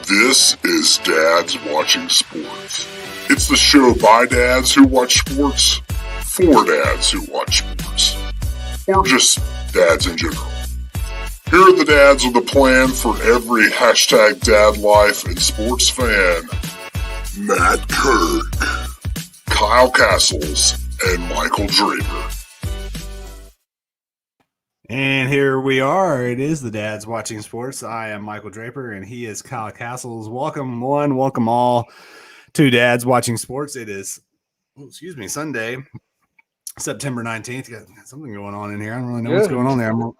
This is Dads Watching Sports. It's the show by dads who watch sports, for dads who watch sports, or just dads in general. Here are the dads with a plan for every hashtag dad life and sports fan. Matt Kirk, Kyle Castles, and Michael Draper. And here we are. It is the Dads Watching Sports. I am Michael Draper, and he is Kyle Castles. Welcome one, welcome all to Dads Watching Sports. It is, Sunday, September 19th. Got something going on in here. I don't really know what's going on there. I'm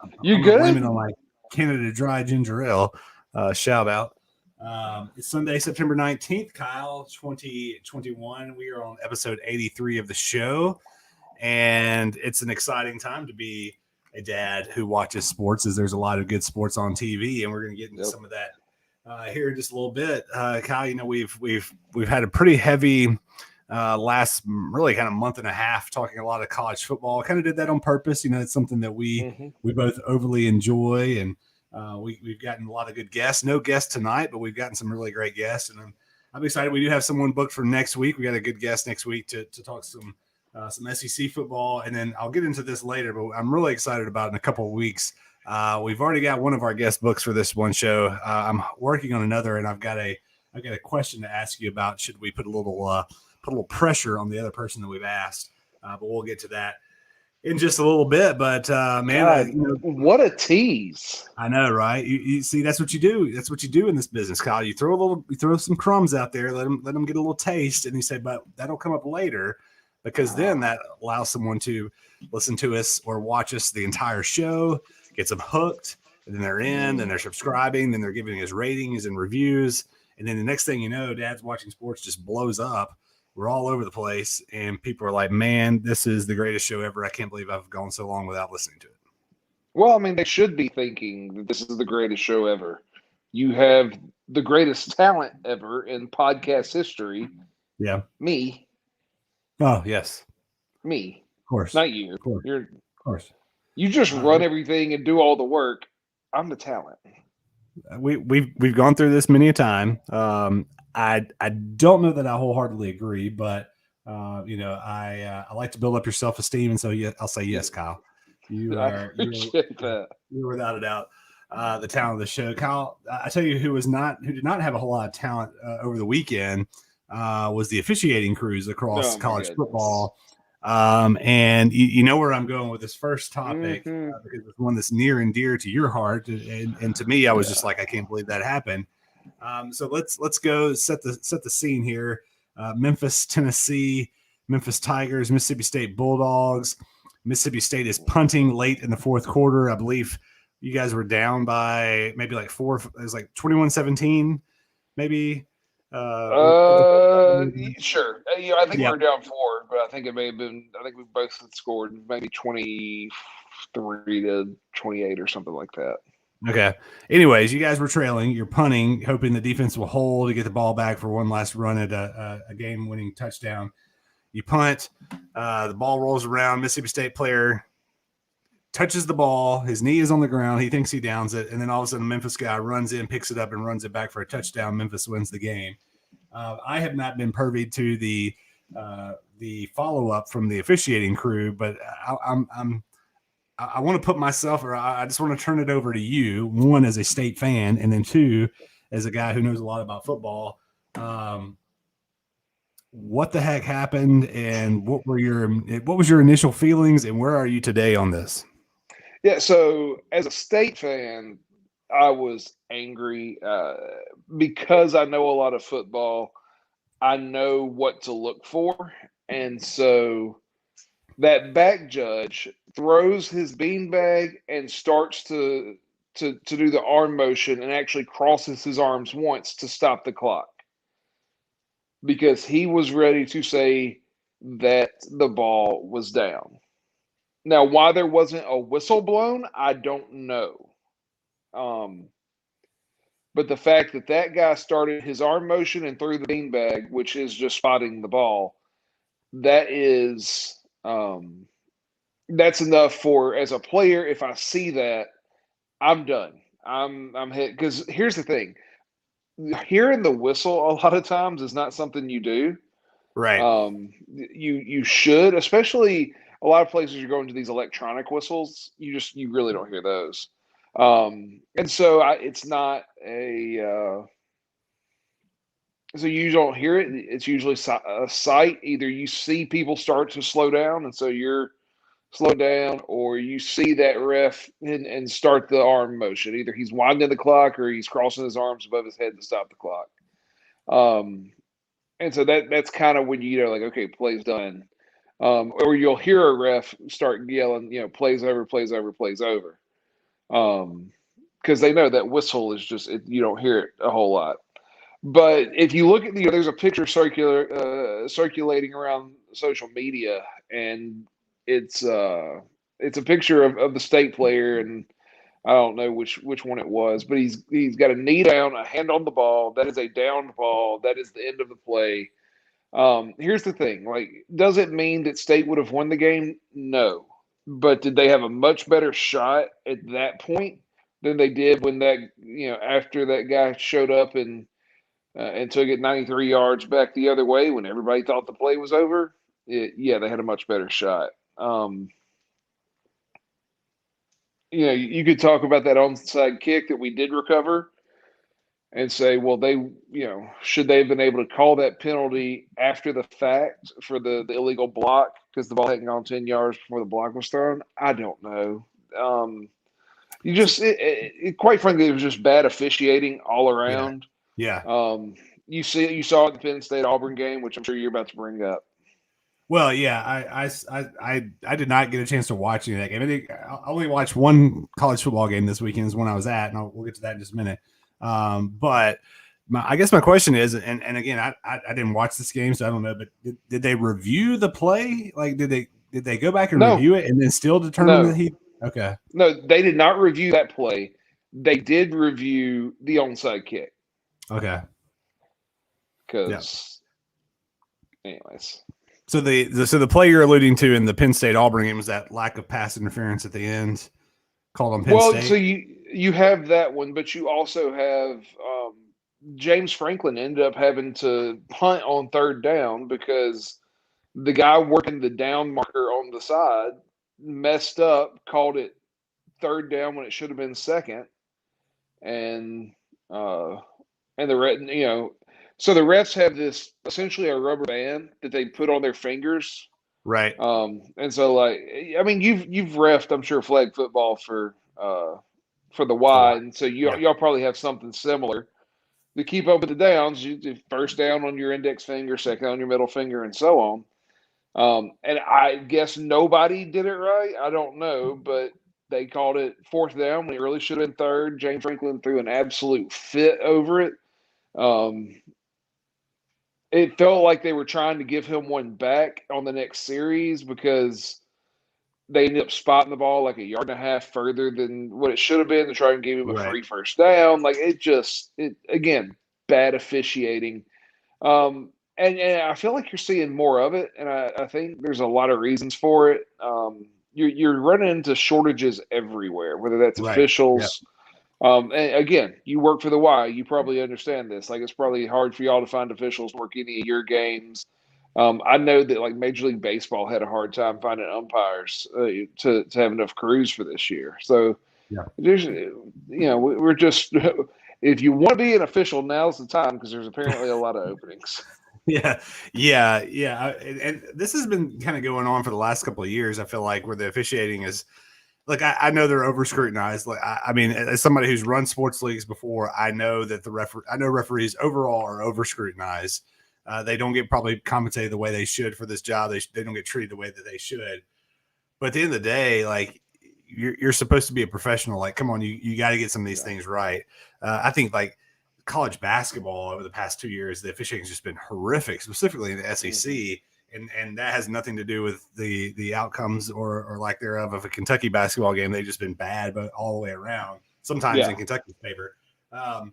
good? blaming it on my Canada Dry Ginger Ale. Shout out. It's Sunday, September 19th, Kyle, 2021. We are on episode 83 of the show, and it's an exciting time to be a dad who watches sports, as there's a lot of good sports on TV, and we're going to get into some of that here in just a little bit. Kyle, you know, we've had a pretty heavy last really kind of month and a half talking a lot of college football. Kind of did that on purpose. You know, it's something that we both overly enjoy, and we've gotten a lot of good guests. No guests tonight, but we've gotten some really great guests, and I'm excited. We do have someone booked for next week. We got a good guest next week to talk some SEC football, and then I'll get into this later, but I'm really excited about in a couple of weeks. We've already got one of our guest books for this one show. I'm working on another, and I've got a question to ask you about. Should we put a little pressure on the other person that we've asked? But we'll get to that in just a little bit. But man, what a tease! I know, right? You see, that's what you do. That's what you do in this business, Kyle. You throw some crumbs out there, let them get a little taste, and you say, but that'll come up later. Because then that allows someone to listen to us or watch us the entire show, gets them hooked, and then they're in, then they're subscribing, then they're giving us ratings and reviews. And then the next thing you know, Dad's Watching Sports just blows up. We're all over the place, and people are like, man, this is the greatest show ever. I can't believe I've gone so long without listening to it. Well, I mean, they should be thinking that this is the greatest show ever. You have the greatest talent ever in podcast history. Yeah. Me. Oh, yes. Me. Of course. Not you. Of course. You're, of course. You just run everything and do all the work. I'm the talent. We've gone through this many a time. I don't know that I wholeheartedly agree, but I like to build up your self-esteem, and so I'll say yes, Kyle. You're without a doubt the talent of the show. Kyle, I tell you who did not have a whole lot of talent over the weekend. Was the officiating crews across college football. And you know where I'm going with this first topic, because it's one that's near and dear to your heart. And to me, I was just like, I can't believe that happened. So let's go set the scene here. Memphis, Tennessee, Memphis Tigers, Mississippi State Bulldogs. Mississippi State is punting late in the fourth quarter. I believe you guys were down by maybe like 4. It was like 21-17, maybe. Sure. I think we were down 4, but I think it may have been. I think we both scored maybe 23-28 or something like that. Okay. Anyways, you guys were trailing. You're punting, hoping the defense will hold to get the ball back for one last run at a game-winning touchdown. You punt. The ball rolls around. Mississippi State player touches the ball. His knee is on the ground. He thinks he downs it. And then all of a sudden, the Memphis guy runs in, picks it up, and runs it back for a touchdown. Memphis wins the game. I have not been privy to the follow-up from the officiating crew, but I want to put myself, or I just want to turn it over to you, one, as a State fan, and then two, as a guy who knows a lot about football. What the heck happened, and what was your initial feelings, and where are you today on this? Yeah, so as a State fan, I was angry because I know a lot of football. I know what to look for, and so that back judge throws his beanbag and starts to do the arm motion and actually crosses his arms once to stop the clock because he was ready to say that the ball was down. Now, why there wasn't a whistle blown, I don't know. But the fact that guy started his arm motion and threw the beanbag, which is just spotting the ball, that is that's enough for, as a player, if I see that, I'm done. I'm hit. Because here's the thing. hearing the whistle a lot of times is not something you do. Right. You should, especially a lot of places you're going to these electronic whistles. You really don't hear those. And so it's not a so you don't hear it. It's usually a sight. Either you see people start to slow down, and so you're slow down, or you see that ref and start the arm motion. Either he's winding the clock or he's crossing his arms above his head to stop the clock. And so that's kind of when you know, like, okay, play's done. Or you'll hear a ref start yelling, plays over, plays over, plays over. Because they know that whistle is you don't hear it a whole lot. But if you look at there's a picture circulating around social media, and it's a picture of the state player, and I don't know which one it was, but he's got a knee down, a hand on the ball. That is a downed ball. That is the end of the play. Here's the thing: like, does it mean that State would have won the game? No, but did they have a much better shot at that point than they did when after that guy showed up and took it 93 yards back the other way when everybody thought the play was over? Yeah, they had a much better shot. You could talk about that onside kick that we did recover and say, well, should they have been able to call that penalty after the fact for the illegal block because the ball hadn't gone 10 yards before the block was thrown? I don't know. Quite frankly, it was just bad officiating all around. Yeah. You saw it at the Penn State Auburn game, which I'm sure you're about to bring up. Well, yeah, I did not get a chance to watch any of that game. I only watched one college football game this weekend, is when I was at, and we'll get to that in just a minute. But I guess my question is, and again, I didn't watch this game, so I don't know, but did they review the play? Like, did they go back and review it and then still determine that he? Okay. No, they did not review that play. They did review the onside kick. Okay. Because, anyways. So the play you're alluding to in the Penn State Auburn game was that lack of pass interference at the end, called on Penn State. Well, so you have that one, but you also have James Franklin ended up having to punt on third down because the guy working the down marker on the side messed up, called it third down when it should have been second, and so the refs have this essentially a rubber band that they put on their fingers. Right. And so, like, I mean, you've reffed, I'm sure, flag football for the Y, and so y'all probably have something similar to keep up with the downs. You do first down on your index finger, second on your middle finger, and so on. And I guess nobody did it right. I don't know, but they called it fourth down when it really should have been third. James Franklin threw an absolute fit over it. It felt like they were trying to give him one back on the next series because they ended up spotting the ball like a yard and a half further than what it should have been to try and give him a free first down. Like, again, bad officiating. And I feel like you're seeing more of it, and I think there's a lot of reasons for it. You're running into shortages everywhere, whether that's officials. Yep. And again, you work for the Y. You probably understand this. Like, it's probably hard for y'all to find officials to work any of your games. I know that, like, Major League Baseball had a hard time finding umpires to have enough crews for this year. So, there's, we're just if you want to be an official, now's the time because there's apparently a lot of openings. Yeah. And this has been kind of going on for the last couple of years. I feel like where the officiating is. Like, I know they're over scrutinized. Like, I mean, as somebody who's run sports leagues before, I know that referees overall are over scrutinized. They don't get probably compensated the way they should for this job. They don't get treated the way that they should. But at the end of the day, like, you're supposed to be a professional. Like, come on, you got to get some of these things right. I think, like, college basketball over the past 2 years, the officiating has just been horrific, specifically in the SEC. And that has nothing to do with the outcomes or lack thereof of a Kentucky basketball game. They've just been bad, but all the way around, sometimes in Kentucky's favor. But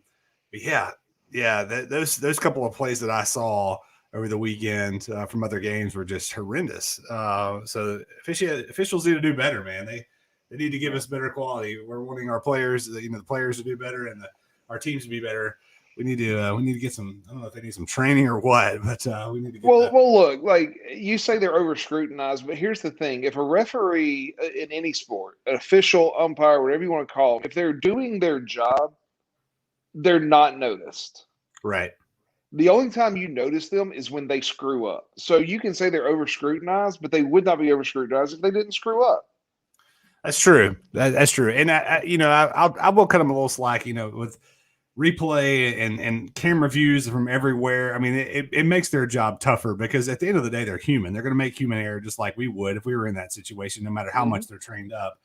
those couple of plays that I saw over the weekend from other games were just horrendous. So officials need to do better, man. They need to give us better quality. We're wanting our players, the players to do better and our teams to be better. we need to get some. I don't know if they need some training or what, but we need to get. Well, look, like you say, they're over scrutinized, but here's the thing: if a referee in any sport, an official, umpire, whatever you want to call them, if they're doing their job, they're not noticed. Right. The only time you notice them is when they screw up. So you can say they're over scrutinized, but they would not be over scrutinized if they didn't screw up. That's true. That's true. And I will cut them a little slack, with replay and camera views from everywhere. I mean, it makes their job tougher because at the end of the day, they're human. They're going to make human error just like we would if we were in that situation, no matter how much they're trained up.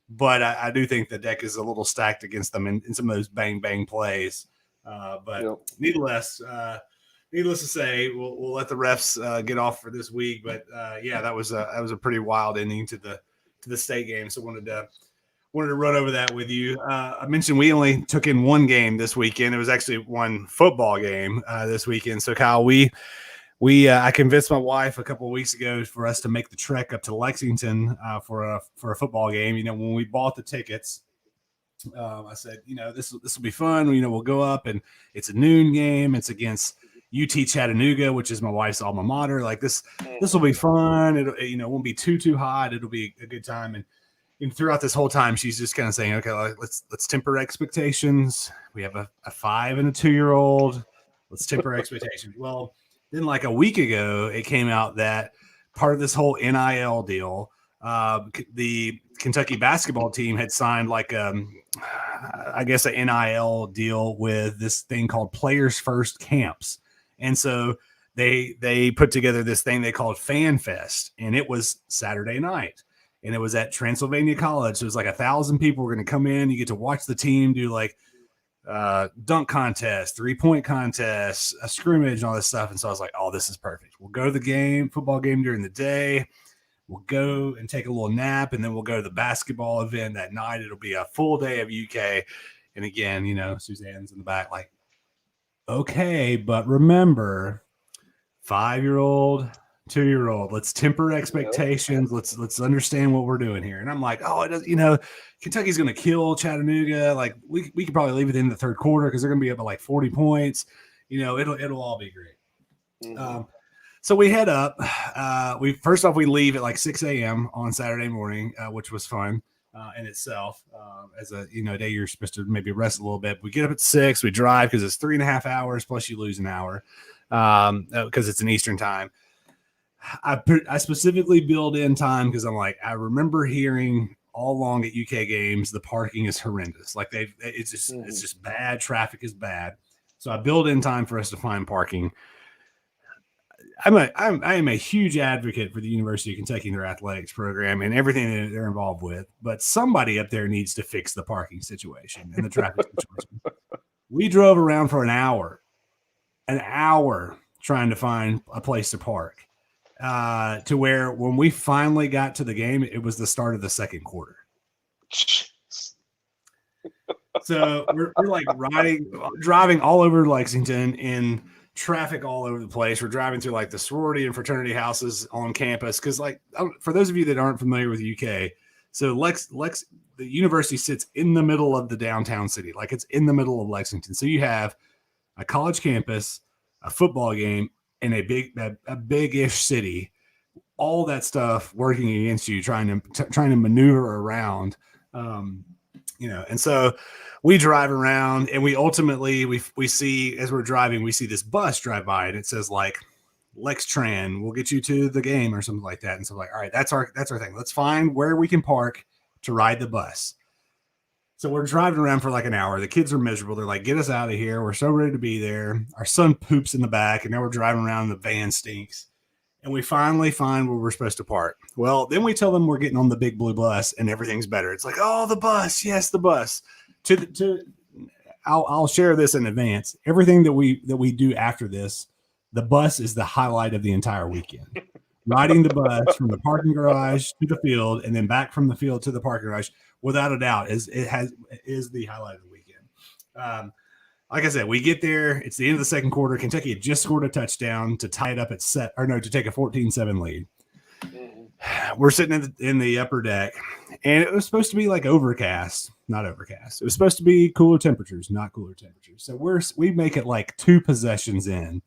But I do think the deck is a little stacked against them in some of those bang bang plays. But needless to say, we'll let the refs get off for this week. But that was a pretty wild ending to the state game. So wanted to run over that with you. I mentioned we only took in one game this weekend. It was actually one football game this weekend. So Kyle, I convinced my wife a couple of weeks ago for us to make the trek up to Lexington for a football game. When we bought the tickets, I said, this will be fun. We'll go up and it's a noon game. It's against UT Chattanooga, which is my wife's alma mater. Like this will be fun. It won't be too hot. It'll be a good time. And throughout this whole time, she's just kind of saying, okay, let's temper expectations. We have a 5 and a 2-year-old. Let's temper expectations. Well, then like a week ago, it came out that part of this whole NIL deal, the Kentucky basketball team had signed like I guess an NIL deal with this thing called Players First Camps. And so they put together this thing they called Fan Fest, and it was Saturday night. And it was at Transylvania College. So it was like 1,000 people were going to come in. You get to watch the team do like dunk contest, 3-point contest, a scrimmage, and all this stuff. And so I was like, oh, this is perfect. We'll go to the football game during the day. We'll go and take a little nap, and then we'll go to the basketball event that night. It'll be a full day of UK. And again, Suzanne's in the back like, okay, but remember, 5-year-old, 2-year-old, let's temper expectations. Let's understand what we're doing here. And I'm like, oh, it does, Kentucky's going to kill Chattanooga. Like we could probably leave it in the third quarter because they're going to be up at like 40 points. It'll all be great. So we head up. We leave at like 6 a.m. on Saturday morning, which was fun in itself. As a day you're supposed to maybe rest a little bit. We get up at 6. We drive because it's 3.5 hours plus you lose an hour because it's an Eastern time. I specifically build in time because I'm like, I remember hearing all along at UK games the parking is horrendous. Like it's just bad. Traffic is bad. So I build in time for us to find parking. I am a huge advocate for the University of Kentucky and their athletics program and everything that they're involved with. But somebody up there needs to fix the parking situation and the traffic situation. We drove around for an hour trying to find a place to park. To where when we finally got to the game, it was the start of the second quarter. So we're like driving all over Lexington in traffic all over the place. We're driving through like the sorority and fraternity houses on campus. Cause like, for those of you that aren't familiar with UK, so the university sits in the middle of the downtown city. Like it's in the middle of Lexington. So you have a college campus, a football game, in a big-ish city, all that stuff working against you, trying to maneuver around, and so we drive around and we ultimately we see, as we're driving, we see this bus drive by and it says like LexTran will get you to the game or something like that. And so like, all right, that's our thing. Let's find where we can park to ride the bus. So we're driving around for like an hour. The kids are miserable. They're like, get us out of here. We're so ready to be there. Our son poops in the back, and now we're driving around and the van stinks. And we finally find where we're supposed to park. Well, then we tell them we're getting on the big blue bus and everything's better. It's like, oh, the bus. Yes, the bus. I'll share this in advance. Everything that we do after this, the bus is the highlight of the entire weekend. Riding the bus from the parking garage to the field and then back from the field to the parking garage, without a doubt, is the highlight of the weekend. Like I said, we get there. It's the end of the second quarter. Kentucky had just scored a touchdown to tie it up to take a 14-7 lead. we're sitting in the upper deck, and it was supposed to be like overcast, not overcast. It was supposed to be cooler temperatures, not cooler temperatures. So we make it like 2 possessions in,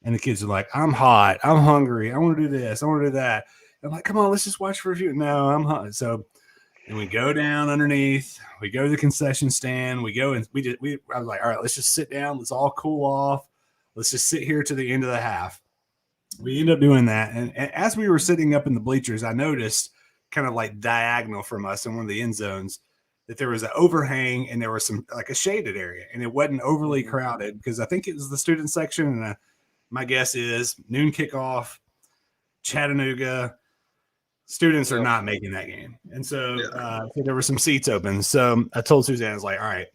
and the kids are like, "I'm hot, I'm hungry, I want to do this, I want to do that." I'm like, "Come on, let's just watch for a few." No, I'm hot. So, and we go down underneath. We go to the concession stand. We go and I was like, "All right, let's just sit down. Let's all cool off. Let's just sit here to the end of the half." We end up doing that. And as we were sitting up in the bleachers, I noticed kind of like diagonal from us in one of the end zones that there was an overhang and there was some like a shaded area, and it wasn't overly crowded because I think it was the student section. And my guess is noon kickoff, Chattanooga students are not making that game. And so, so there were some seats open. So I told Suzanne, I was like, "All right,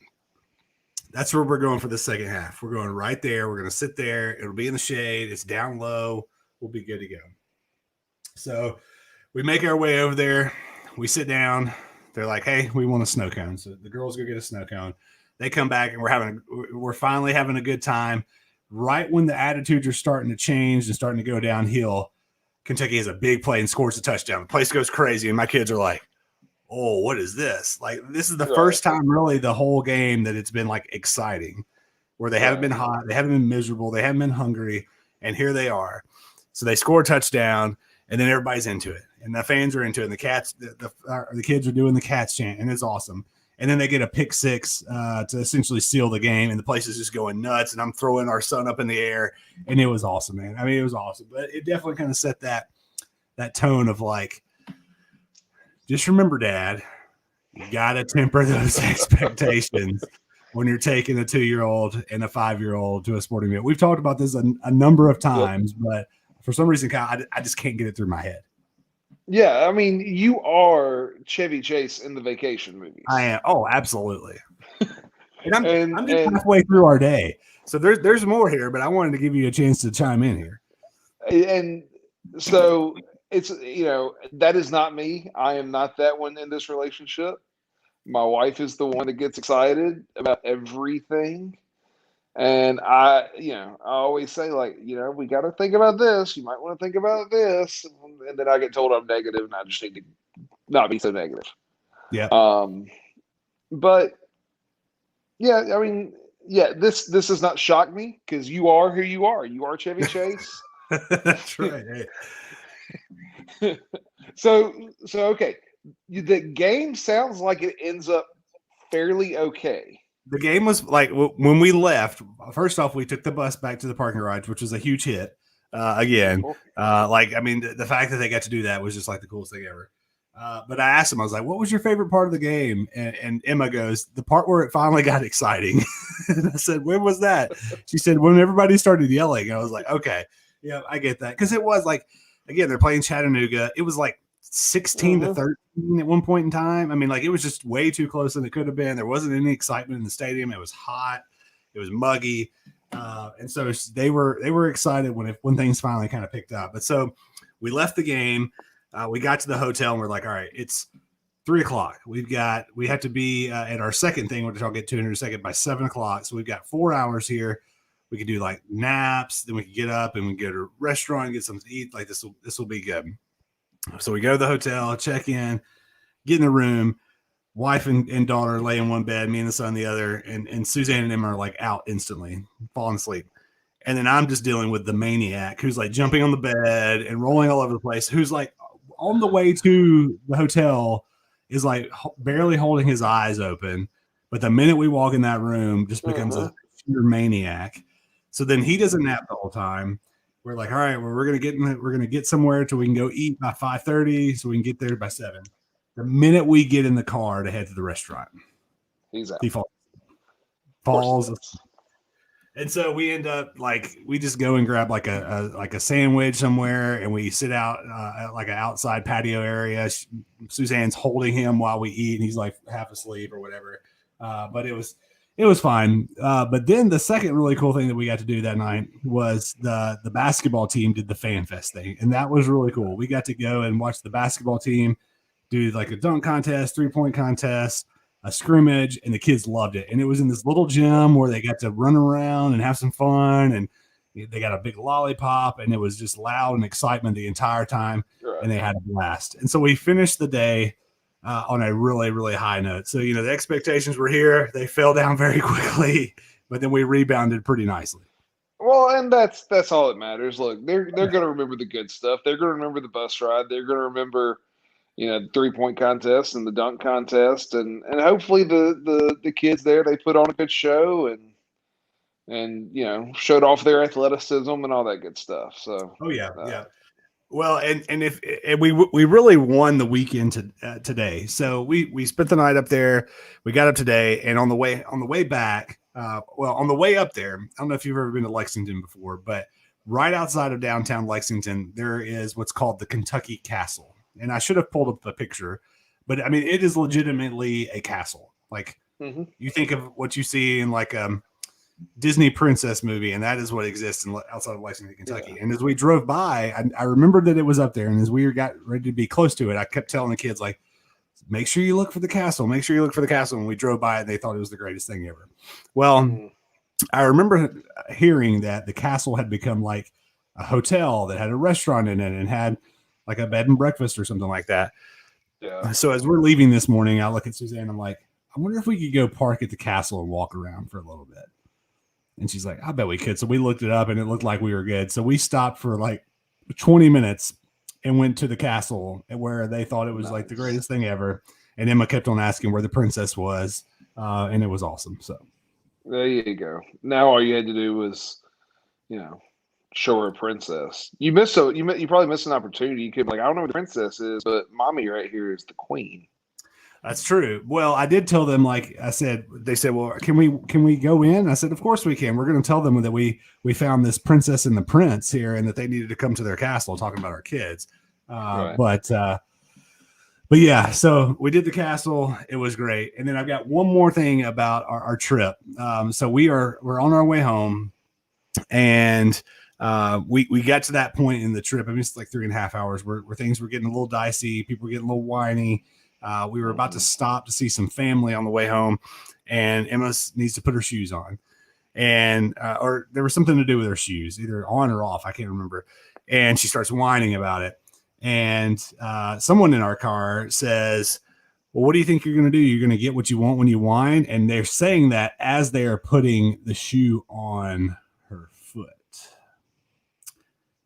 that's where we're going for the second half. We're going right there. We're going to sit there. It'll be in the shade. It's down low. We'll be good to go." So we make our way over there. We sit down. They're like, "Hey, we want a snow cone." So the girls go get a snow cone. They come back, and we're finally having a good time. Right when the attitudes are starting to change and starting to go downhill, Kentucky has a big play and scores a touchdown. The place goes crazy, and my kids are like, "Oh, what is this?" Like, this is the first time really the whole game that it's been like exciting, where they haven't been hot, they haven't been miserable, they haven't been hungry, and here they are. So they score a touchdown, and then everybody's into it, and the fans are into it, and the kids are doing the Cats chant, and it's awesome. And then they get a pick six to essentially seal the game, and the place is just going nuts, and I'm throwing our son up in the air, and it was awesome, man. I mean, it was awesome, but it definitely kind of set that tone of like, just remember, Dad, you got to temper those expectations when you're taking a 2-year-old and a 5-year-old to a sporting event. We've talked about this a number of times, but for some reason, Kyle, I just can't get it through my head. Yeah, I mean, you are Chevy Chase in the Vacation movies. I am. Oh, absolutely. And I'm just halfway through our day, so there's more here, but I wanted to give you a chance to chime in here. And so it's, that is not me. I am not that one in this relationship. My wife is the one that gets excited about everything. And I always say, like, we got to think about this. You might want to think about this. And then I get told I'm negative, and I just need to not be so negative. Yeah. But yeah, I mean, this does not shock me because you are who you are. You are Chevy Chase. That's right. Hey. So okay. The game sounds like it ends up fairly okay. The game was like, when we left, first off, we took the bus back to the parking garage, which was a huge hit. Again, the fact that they got to do that was just like the coolest thing ever. But I asked them, I was like, "What was your favorite part of the game?" And Emma goes, "The part where it finally got exciting." And I said, "When was that?" She said, "When everybody started yelling." And I was like, "Okay, yeah, I get that." Because it was like, again, they're playing Chattanooga. It was like 16 to 13 at one point in time. I mean, like, it was just way too close than it could have been. There wasn't any excitement in the stadium. It was hot. It was muggy. And so they were excited when things finally kind of picked up. But so we left the game. We got to the hotel, and we're like, "All right, it's 3:00. We have to be at our second thing, which I'll get to in a second, by 7:00. So we've got 4 hours here. We could do like naps. Then we could get up and we go to a restaurant and get something to eat. Like, this will be good." So we go to the hotel, check in, get in the room. Wife and daughter lay in one bed, me and the son the other, and Suzanne and Emma are like out instantly, falling asleep. And then I'm just dealing with the maniac who's like jumping on the bed and rolling all over the place, who's like on the way to the hotel is like barely holding his eyes open. But the minute we walk in that room, just becomes a pure maniac. So then he doesn't nap the whole time. We're like, "All right, well, we're gonna get somewhere till we can go eat by 5:30, so we can get there by 7. The minute we get in the car to head to the restaurant, he's out. He falls. And so we end up we just go and grab like a sandwich somewhere, and we sit out like an outside patio area. Suzanne's holding him while we eat, and he's like half asleep or whatever. But it was fine. But then the second really cool thing that we got to do that night was the basketball team did the Fan Fest thing, and that was really cool. We got to go and watch the basketball team do like a dunk contest, 3-point contest, a scrimmage, and the kids loved it. And it was in this little gym where they got to run around and have some fun. And They got a big lollipop, and it was just loud and excitement the entire time, and they had a blast. And so we finished the day on a really, really high note. So, the expectations were here. They fell down very quickly, but then we rebounded pretty nicely. Well, and that's all that matters. Look, they're going to remember the good stuff. They're going to remember the bus ride. They're going to remember, the 3-point contest and the dunk contest, and hopefully the kids there, they put on a good show and showed off their athleticism and all that good stuff. So yeah. Well, and we really won the weekend today. So we spent the night up there. We got up today, and on the way back, on the way up there, I don't know if you've ever been to Lexington before, but right outside of downtown Lexington, there is what's called the Kentucky Castle. And I should have pulled up the picture, but I mean, it is legitimately a castle. Like you think of what you see in like Disney princess movie, and that is what exists outside of Lexington, Kentucky. Yeah. And as we drove by, I remembered that it was up there. And as we got ready to be close to it, I kept telling the kids, like, make sure you look for the castle. Make sure you look for the castle. And we drove by it, and they thought it was the greatest thing ever. Well, I remember hearing that the castle had become like a hotel that had a restaurant in it and had like a bed and breakfast or something like that. Yeah. So as we're leaving this morning, I look at Suzanne. I'm like, I wonder if we could go park at the castle and walk around for a little bit. And she's like, I bet we could. So we looked it up, and it looked like we were good. So we stopped for like 20 minutes and went to the castle where they thought it was like the greatest thing ever. And Emma kept on asking where the princess was, and it was awesome. So there you go. Now all you had to do was, show her a princess. You probably missed an opportunity. You could be like, I don't know what the princess is, but mommy right here is the queen. That's true. Well, I did tell them, like I said, they said, well, can we go in? I said, of course we can. We're going to tell them that we found this princess and the prince here and that they needed to come to their castle, talking about our kids. Right. But yeah, so we did the castle. It was great. And then I've got one more thing about our trip. So we're on our way home, and we got to that point in the trip. I mean, it's like 3.5 hours where things were getting a little dicey. People were getting a little whiny. We were about to stop to see some family on the way home, and Emma needs to put her shoes on, and or there was something to do with her shoes, either on or off. I can't remember. And she starts whining about it. And someone in our car says, well, what do you think you're going to do? You're going to get what you want when you whine? And they're saying that as they are putting the shoe on her foot.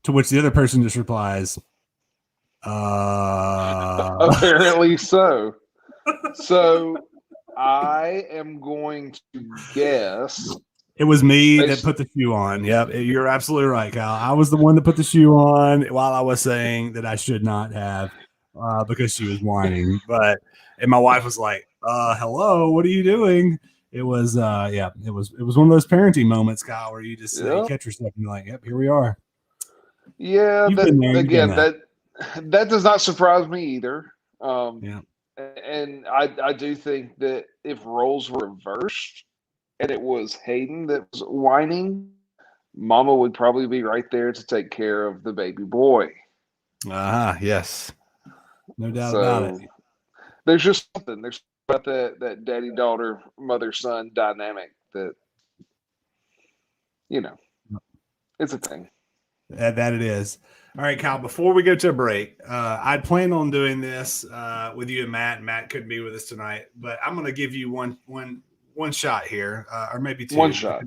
To which the other person just replies, apparently so. So I am going to guess it was me that put the shoe on. Yep, you're absolutely right, Kyle. I was the one that put the shoe on while I was saying that I should not have because she was whining. And my wife was like, hello, what are you doing? It was it was one of those parenting moments, Kyle, where you just you catch yourself and you're like, yep, here we are. Yeah, that does not surprise me either. And I do think that if roles were reversed and it was Hayden that was whining, Mama would probably be right there to take care of the baby boy. Yes. No doubt about it. There's just something. There's about that daddy-daughter, mother-son dynamic that, it's a thing. That it is. All right, Kyle, before we go to a break, I'd planned on doing this with you and Matt. Matt couldn't be with us tonight, but I'm going to give you one shot here, or maybe two. One shot.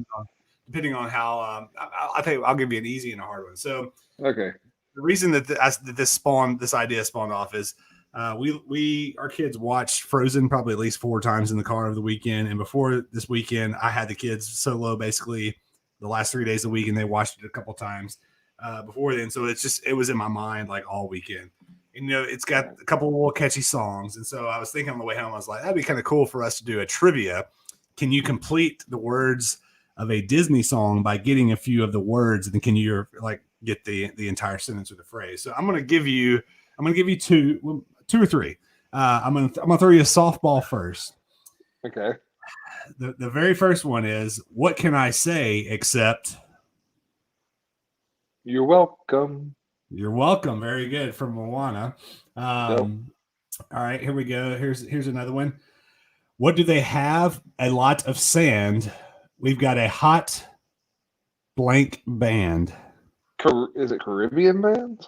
Depending on how I think I'll give you an easy and a hard one. So, okay. The reason that this idea spawned off is our kids watched Frozen probably at least 4 times in the car over the weekend. And before this weekend, I had the kids solo basically the last 3 days of the week, and they watched it a couple times before then. So it was in my mind like all weekend. And, it's got a couple of little catchy songs. And so I was thinking on the way home, I was like, that'd be kind of cool for us to do a trivia. Can you complete the words of a Disney song by getting a few of the words, and then can you get the entire sentence or the phrase? So I'm going to give you two or three. I'm going to throw you a softball first. Okay. The very first one is, what can I say except you're welcome? You're welcome. Very good, from Moana. All right, here we go. Here's another one. What do they have? A lot of sand. We've got a hot ... blank band. Is it Caribbean band?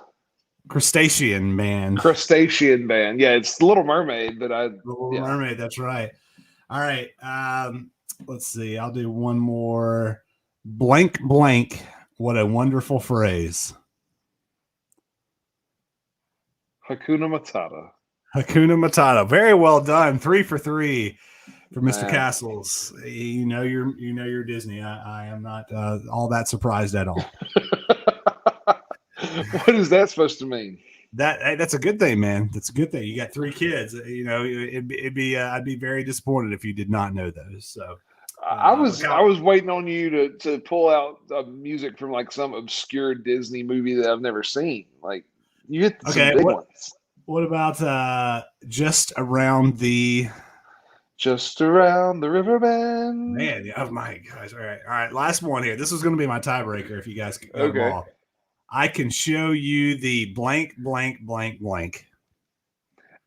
Crustacean band. Crustacean band. Yeah, it's The Little Mermaid, but The Little Mermaid, that's right. All right. Let's see. I'll do one more. Blank blank. What a wonderful phrase. Hakuna Matata. Hakuna Matata. Very well done. 3 for 3 for Mr. Man. Castles. You know you're Disney. I am not all that surprised at all. What is that supposed to mean? That's a good thing, man. That's a good thing. You got 3 kids. You know, it'd be I'd be very disappointed if you did not know those. So I was waiting on you to pull out music from like some obscure Disney movie that I've never seen. Like you hit some big ones. What about Just Around the River Bend? Man, oh my gosh. All right. Last one here. This was going to be my tiebreaker if you guys could go ball. I can show you the blank, blank, blank, blank.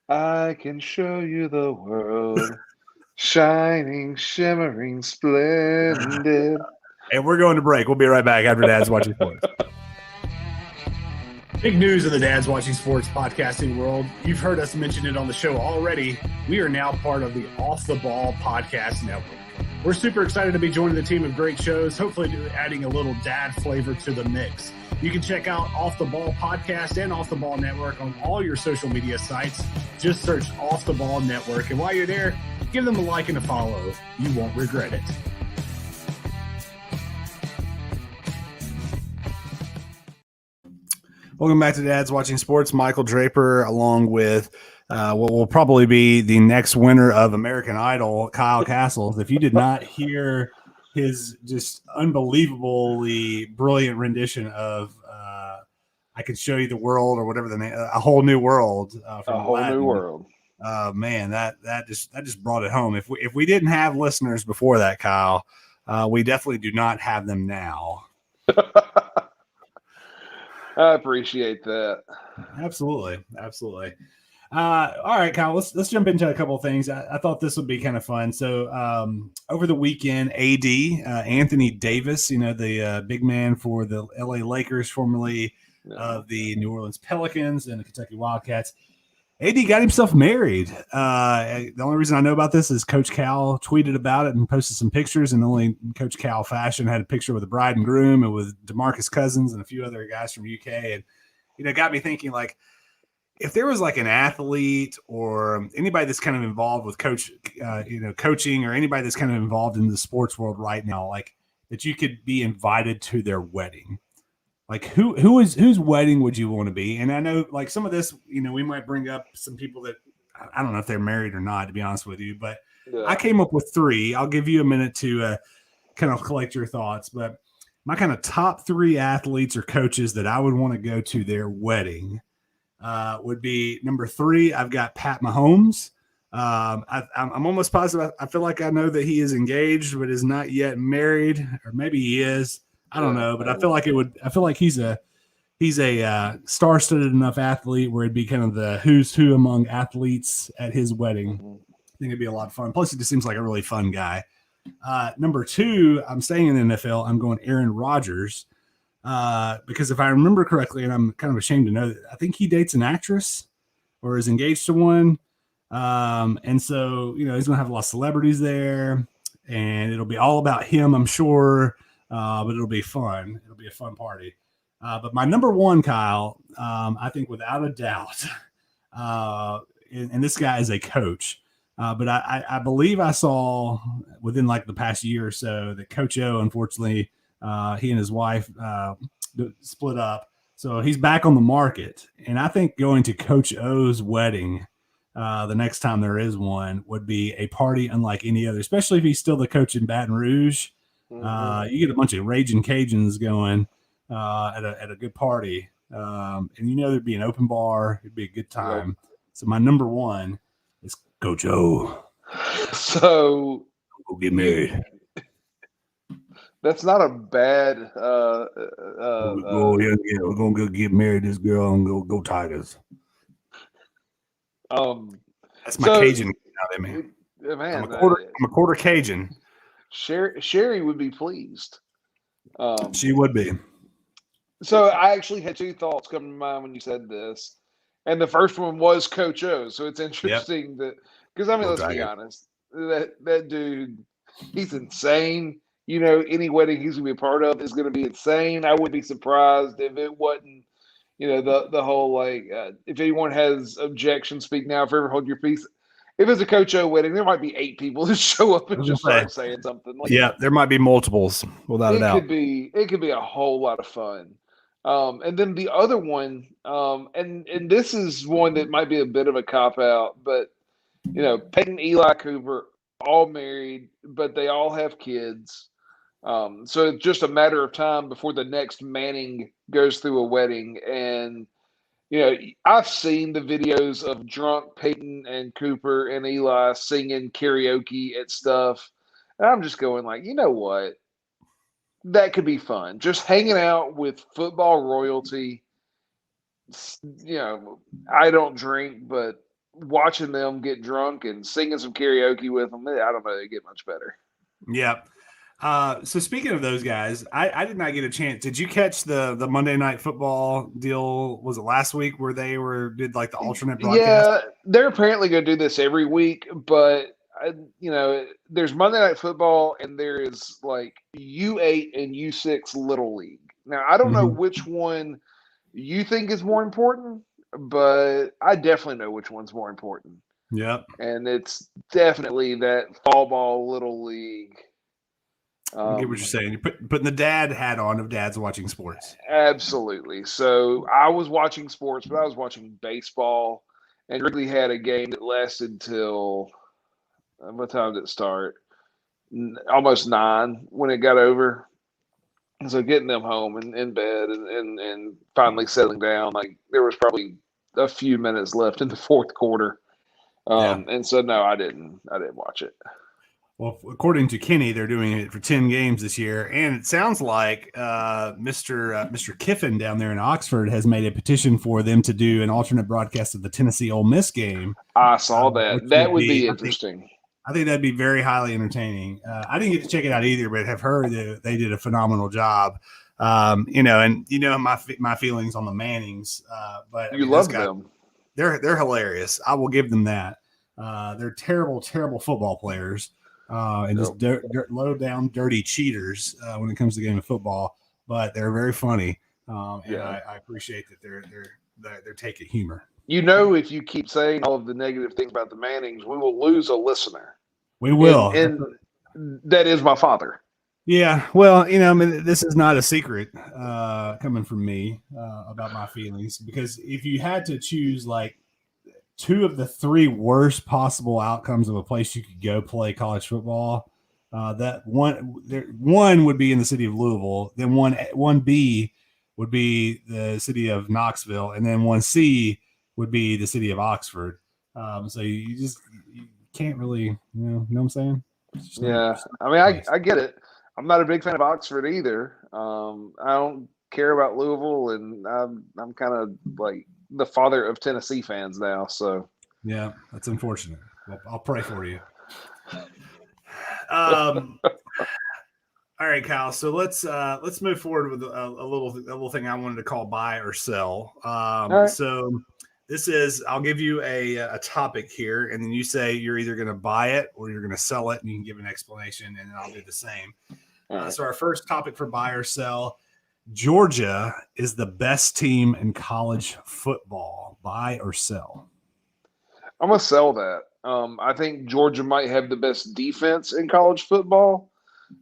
I can show you the world, shining, shimmering, splendid. And we're going to break. We'll be right back after Dad's Watching Sports. Big news in the Dad's Watching Sports podcasting world. You've heard us mention it on the show already. We are now part of the Off the Ball Podcast Network. We're super excited to be joining the team of great shows, hopefully adding a little dad flavor to the mix. You can check out Off the Ball Podcast and Off the Ball Network on all your social media sites. Just search Off the Ball Network. And while you're there, give them a like and a follow. You won't regret it. Welcome back to Dad's Watching Sports. Michael Draper, along with what will probably be the next winner of American Idol, Kyle Castles. If you did not hear his just unbelievably brilliant rendition of I Can Show You the World, or whatever the name, A Whole New World. From A Whole Aladdin. New World. Man, that just brought it home. If we didn't have listeners before that, Kyle, we definitely do not have them now. I appreciate that. Absolutely. All right, Kyle, let's jump into a couple of things. I thought this would be kind of fun. So over the weekend, AD, Anthony Davis, the big man for the LA Lakers, formerly of the New Orleans Pelicans and the Kentucky Wildcats, AD got himself married. The only reason I know about this is Coach Cal tweeted about it and posted some pictures, and only Coach Cal fashion had a picture with the bride and groom and with DeMarcus Cousins and a few other guys from UK. And, it got me thinking, like, if there was like an athlete or anybody that's kind of involved with coaching, or anybody that's kind of involved in the sports world right now, like that you could be invited to their wedding, like whose wedding would you want to be? And I know, like, some of this, we might bring up some people that I don't know if they're married or not, to be honest with you, but I came up with 3. I'll give you a minute to kind of collect your thoughts, but my kind of top 3 athletes or coaches that I would want to go to their wedding would be number 3. I've got Pat Mahomes. I'm almost positive. I feel like I know that he is engaged, but is not yet married, or maybe he is. I don't know, but I feel like he's a star-studded enough athlete where it'd be kind of the who's who among athletes at his wedding. I think it'd be a lot of fun. Plus, he just seems like a really fun guy. Number 2, I'm staying in the NFL. I'm going Aaron Rodgers. Because if I remember correctly, and I'm kind of ashamed to know that, I think he dates an actress or is engaged to one. And so, he's going to have a lot of celebrities there, and it'll be all about him, I'm sure. But it'll be fun. It'll be a fun party. But my number 1, Kyle, I think without a doubt, and this guy is a coach, but I believe I saw within like the past year or so that Coach O, unfortunately, he and his wife split up. So he's back on the market. And I think going to Coach O's wedding the next time there is one would be a party unlike any other, especially if he's still the coach in Baton Rouge. You get a bunch of raging Cajuns going at a good party. And there'd be an open bar. It'd be a good time. Yep. So my number 1 is Coach O. So go get married. That's not a bad. We're gonna go get married. This girl and go Tigers. That's my Cajun now, man. Man, I'm a quarter Cajun. Sherry would be pleased. She would be. So I actually had two thoughts come to mind when you said this, and the first one was Coach O. So it's interesting that because I mean, let's be honest, that dude, he's insane. You know, any wedding he's gonna be a part of is gonna be insane. I wouldn't be surprised if it wasn't. You know, the whole like, if anyone has objections, speak now. Forever hold your peace. If it's a Coach O wedding, there might be 8 people who show up and just start saying something. Like, yeah, there might be multiples without a doubt. It could be a whole lot of fun. And then the other one, and this is one that might be a bit of a cop out, but you know, Peyton, Eli, Cooper, all married, but they all have kids. So it's just a matter of time before the next Manning goes through a wedding. And, you know, I've seen the videos of drunk Peyton and Cooper and Eli singing karaoke at stuff. And I'm just going like, you know what? That could be fun. Just hanging out with football royalty. You know, I don't drink, but watching them get drunk and singing some karaoke with them, I don't know, they get much better. Yeah. So speaking of those guys, I did not get a chance. Did you catch the Monday Night Football deal? Was it last week where they did like the alternate broadcast? Yeah, they're apparently going to do this every week, but you know, there's Monday Night Football and there is like U8 and U6 Little League. Now, I don't know which one you think is more important, but I definitely know which one's more important. Yep. And it's definitely that fall ball Little League. I get what you're saying. You're putting the dad hat on of dads watching sports. Absolutely. So I was watching sports, but I was watching baseball, and Wrigley had a game that lasted till what time did it start? Almost 9 when it got over. And so getting them home and in bed and finally settling down, like there was probably a few minutes left in the fourth quarter. And so no, I didn't watch it. Well, according to Kenny, they're doing it for 10 games this year, and it sounds like Mr. Kiffin down there in Oxford has made a petition for them to do an alternate broadcast of the Tennessee Ole Miss game. I saw that. That would be interesting. I think that'd be very highly entertaining. I didn't get to check it out either, but have heard that they did a phenomenal job. You know, and you know my feelings on the Mannings, but you love them. They're hilarious. I will give them that. They're terrible football players. And just low down, dirty cheaters when it comes to the game of football, but they're very funny. And I appreciate that they're taking humor. You know, if you keep saying all of the negative things about the Mannings, we will lose a listener. We will, and that is my father. Yeah, well, you know, I mean, this is not a secret coming from me about my feelings, because if you had to choose like 2 of the 3 worst possible outcomes of a place you could go play college football, that one would be in the city of Louisville, then 1B would be the city of Knoxville, and then 1C would be the city of Oxford. So you can't really, you know what I'm saying? Yeah, I mean, I get it. I'm not a big fan of Oxford either. I don't care about Louisville, and I'm kind of like the father of Tennessee fans now. So yeah, that's unfortunate. I'll pray for you. All right, Kyle. So let's move forward with a little thing I wanted to call buy or sell. Right. So this is, I'll give you a topic here, and then you say you're either going to buy it or you're going to sell it, and you can give an explanation, and then I'll do the same. Right. So our first topic for buy or sell: Georgia is the best team in college football. Buy or sell? I'm gonna sell that. I think Georgia might have the best defense in college football,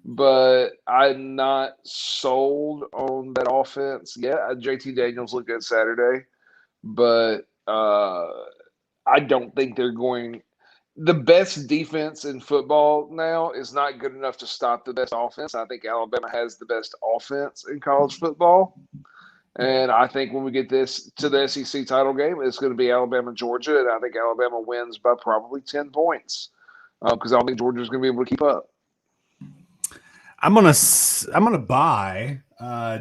but I'm not sold on that offense yet. JT Daniels looked good Saturday, but I don't think they're going. The best defense in football now is not good enough to stop the best offense. I think Alabama has the best offense in college football. And I think when we get this to the SEC title game, it's going to be Alabama-Georgia, and I think Alabama wins by probably 10 points because I don't think Georgia's going to be able to keep up. I'm gonna buy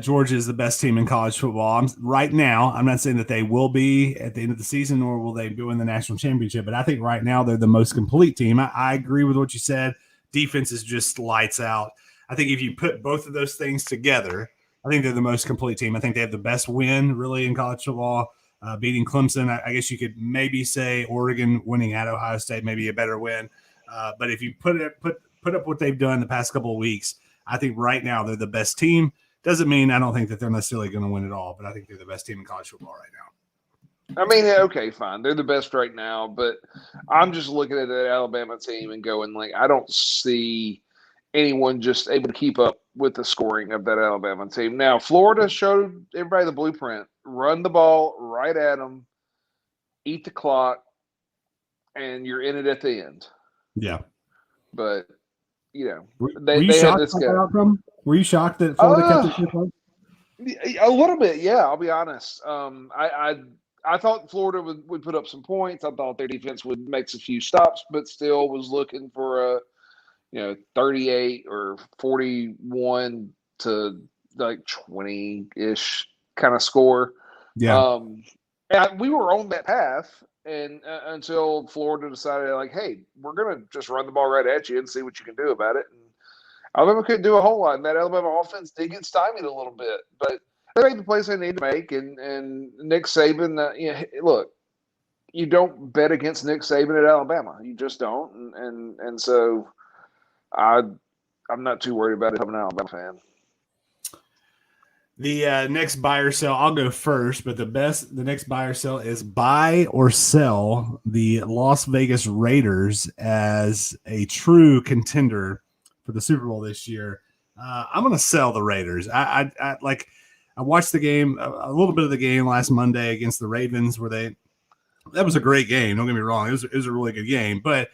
Georgia is the best team in college football. Right now, I'm not saying that they will be at the end of the season, nor will they win the national championship, but I think right now they're the most complete team. I agree with what you said. Defense is just lights out. I think if you put both of those things together, I think they're the most complete team. I think they have the best win really in college football, beating Clemson. I guess you could maybe say Oregon winning at Ohio State, maybe a better win. But if you put up what they've done the past couple of weeks, I think right now they're the best team. Doesn't mean I don't think that they're necessarily going to win it all, but I think they're the best team in college football right now. I mean, okay, fine. They're the best right now, but I'm just looking at that Alabama team and going, like, I don't see anyone just able to keep up with the scoring of that Alabama team. Now, Florida showed everybody the blueprint. Run the ball right at them, eat the clock, and you're in it at the end. Yeah. But, you know, were you shocked at that outcome? Were you shocked that Florida kept it close? A little bit, yeah, I'll be honest. I thought Florida would put up some points. I thought their defense would make a few stops, but still was looking for a 38 or 41 to like 20-ish kind of score. Yeah. And we were on that path and until Florida decided, like, hey, we're going to just run the ball right at you and see what you can do about it. And Alabama couldn't do a whole lot, and that Alabama offense did get stymied a little bit, but they made the plays they need to make. And Nick Saban, look, you don't bet against Nick Saban at Alabama. You just don't. And so I'm not too worried about it. I'm an Alabama fan. The next buy or sell, I'll go first, but the next buy or sell is buy or sell the Las Vegas Raiders as a true contender for the Super Bowl this year. I'm going to sell the Raiders. I watched the game, a little bit of the game last Monday against the Ravens, that was a great game. Don't get me wrong. It was a really good game, but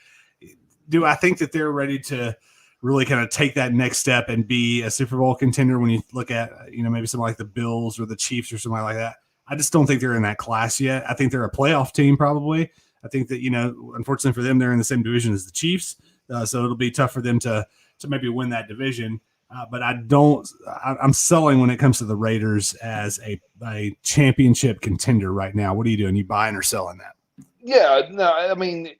do I think that they're ready to really kind of take that next step and be a Super Bowl contender when you look at, maybe something like the Bills or the Chiefs or something like that? I just don't think they're in that class yet. I think they're a playoff team probably. I think that, unfortunately for them, they're in the same division as the Chiefs. So it'll be tough for them to maybe win that division. But I'm selling when it comes to the Raiders as a championship contender right now. What are you doing? You buying or selling that? Yeah, no, I mean,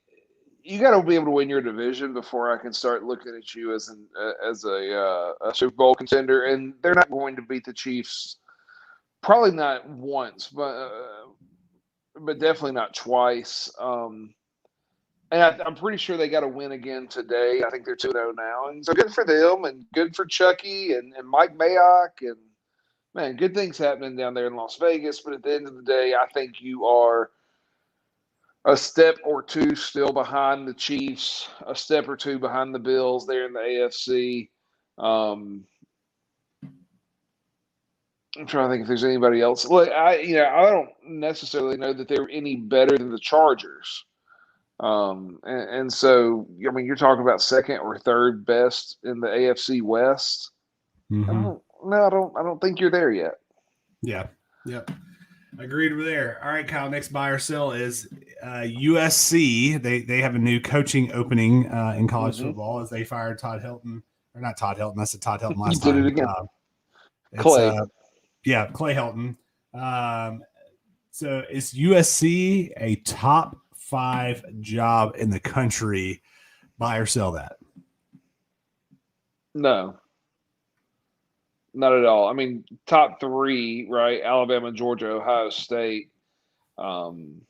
you got to be able to win your division before I can start looking at you as a Super Bowl contender. And they're not going to beat the Chiefs, probably not once, but definitely not twice. And I'm pretty sure they got to win again today. I think they're 2-0 now. And so good for them and good for Chucky and Mike Mayock. And, man, good things happening down there in Las Vegas. But at the end of the day, I think you are a step or two still behind the Chiefs, a step or two behind the Bills there in the AFC. I'm trying to think if there's anybody else. Look, I don't necessarily know that they're any better than the Chargers. And so, I mean, you're talking about second or third best in the AFC West. Mm-hmm. I don't think you're there yet. Yeah. Yep. Agreed with there. All right, Kyle, next buy or sell is USC. They have a new coaching opening in college football as they fired Todd Helton. Or not Todd Helton. I said Todd Helton last time. Did it again. Clay. Clay Helton. So is USC a top 5 job in the country? Buy or sell that? No, not at all. I mean, top 3, right? Alabama, Georgia, Ohio State, and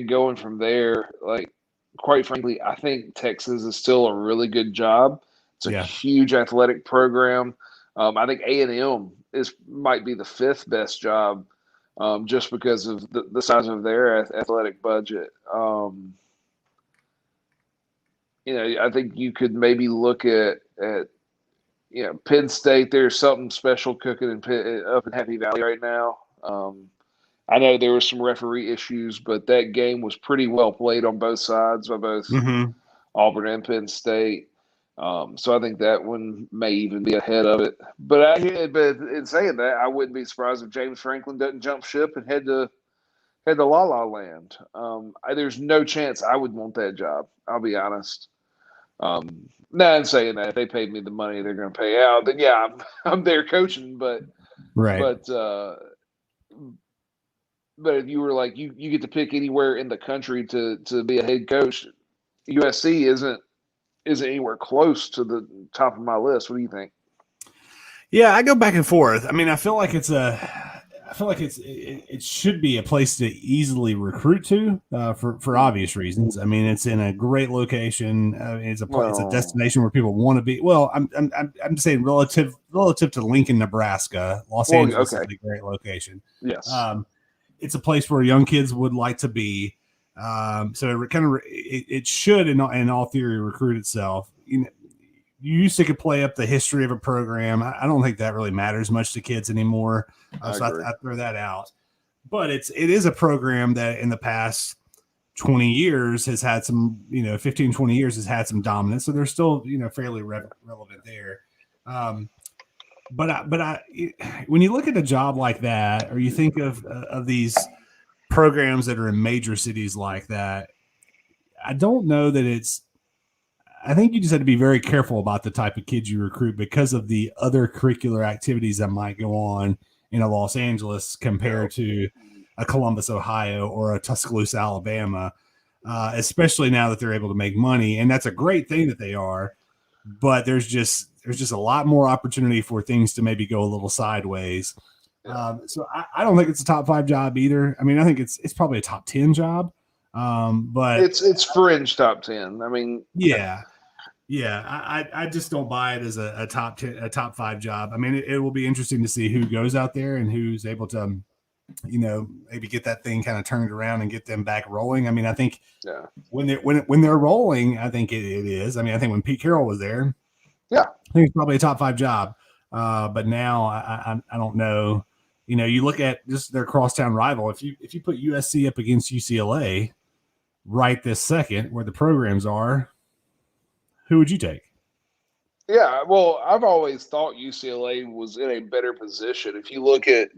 going from there, like, quite frankly, I think Texas is still a really good job. It's a huge athletic program. I think A&M might be the 5th best job, just because of the size of their athletic budget. I think you could maybe look at Penn State. There's something special cooking up in Happy Valley right now. I know there were some referee issues, but that game was pretty well played on both sides by both Auburn and Penn State. So I think that one may even be ahead of it. But in saying that, I wouldn't be surprised if James Franklin doesn't jump ship and head to La La Land. There's no chance I would want that job. I'll be honest. Now, in saying that, if they paid me the money they're going to pay out, then yeah, I'm there coaching. But if you were like you get to pick anywhere in the country to be a head coach, USC isn't isn't anywhere close to the top of my list. What do you think? Yeah, I go back and forth. I mean, I feel like it should be a place to easily recruit to for obvious reasons. I mean, it's in a great location. It's a destination where people want to be. Well, I'm saying relative to Lincoln, Nebraska, Los Angeles is a great location. Yes, it's a place where young kids would like to be. So it should, in all theory, recruit itself. You used to could play up the history of a program. I don't think that really matters much to kids anymore. So I throw that out. But it is a program that in the past 20 years has had some, 15, 20 years has had some dominance. So they're still, fairly relevant there. But when you look at a job like that, or you think of these programs that are in major cities like that, I don't know that I think you just have to be very careful about the type of kids you recruit because of the other curricular activities that might go on in a Los Angeles compared to a Columbus, Ohio, or a Tuscaloosa, Alabama, especially now that they're able to make money. And that's a great thing that they are, but there's just a lot more opportunity for things to maybe go a little sideways. So I don't think it's a top 5 job either. I mean, I think it's probably a top 10 job. But it's fringe top 10. I mean, yeah, I just don't buy it as a top 5 job. I mean, it will be interesting to see who goes out there and who's able to, maybe get that thing kind of turned around and get them back rolling. I mean, I think when they're rolling, I think it is. I mean, I think when Pete Carroll was there, I think it's probably a top 5 job. But now I don't know. You look at just their crosstown rival. If you put USC up against UCLA right this second, where the programs are, who would you take? Yeah, well, I've always thought UCLA was in a better position. If you look at,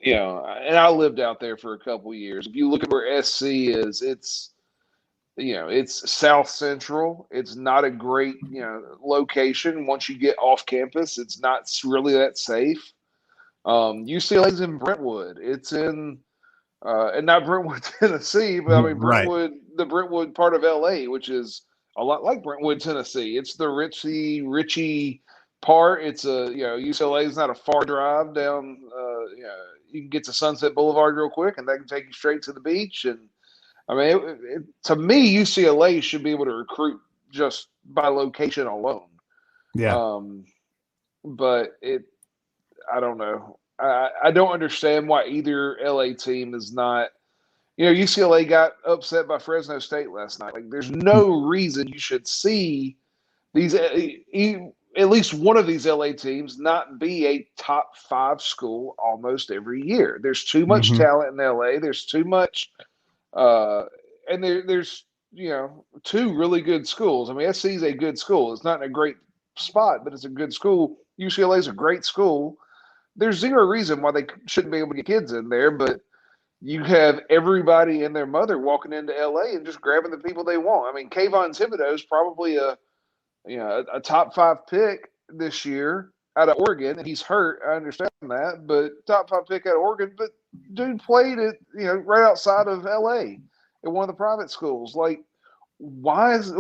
and I lived out there for a couple of years. If you look at where SC is, it's South Central. It's not a great, location. Once you get off campus, it's not really that safe. UCLA's in Brentwood. It's in, and not Brentwood, Tennessee, but I mean Brentwood, the Brentwood part of LA, which is a lot like Brentwood, Tennessee. It's the richy part. It's UCLA is not a far drive down. You can get to Sunset Boulevard real quick, and that can take you straight to the beach. And I mean, to me, UCLA should be able to recruit just by location alone. Yeah. But I don't know. I don't understand why either LA team is not. UCLA got upset by Fresno State last night. Like, there's no reason you should see these, at least one of these LA teams, not be a top 5 school almost every year. There's too much talent in LA. There's too much, and there's 2 really good schools. I mean, SC is a good school. It's not in a great spot, but it's a good school. UCLA is a great school. There's zero reason why they shouldn't be able to get kids in there, but you have everybody and their mother walking into LA and just grabbing the people they want. I mean, Kayvon Thibodeau is probably a top 5 pick this year out of Oregon, and he's hurt. I understand that, but top 5 pick out of Oregon. But dude played at right outside of LA at one of the private schools. Like, why is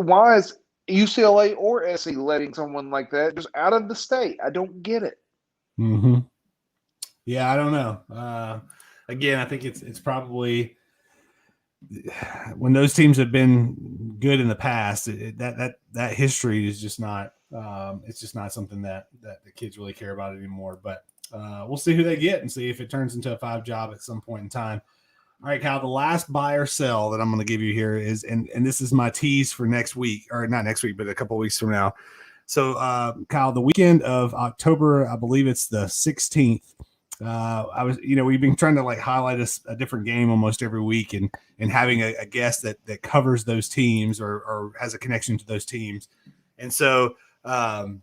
UCLA or SC letting someone like that just out of the state? I don't get it. Mm-hmm. Yeah, I don't know. Again, I think it's probably when those teams have been good in the past, that history is just not it's just not something that the kids really care about anymore. But we'll see who they get and see if it turns into a 5 job at some point in time. All right, Kyle, the last buy or sell that I'm going to give you here is, and this is my tease for next week, or not next week, but a couple of weeks from now. So, Kyle, the weekend of October, I believe it's the 16th. We've been trying to highlight a different game almost every week, and having a guest that covers those teams or has a connection to those teams. And so on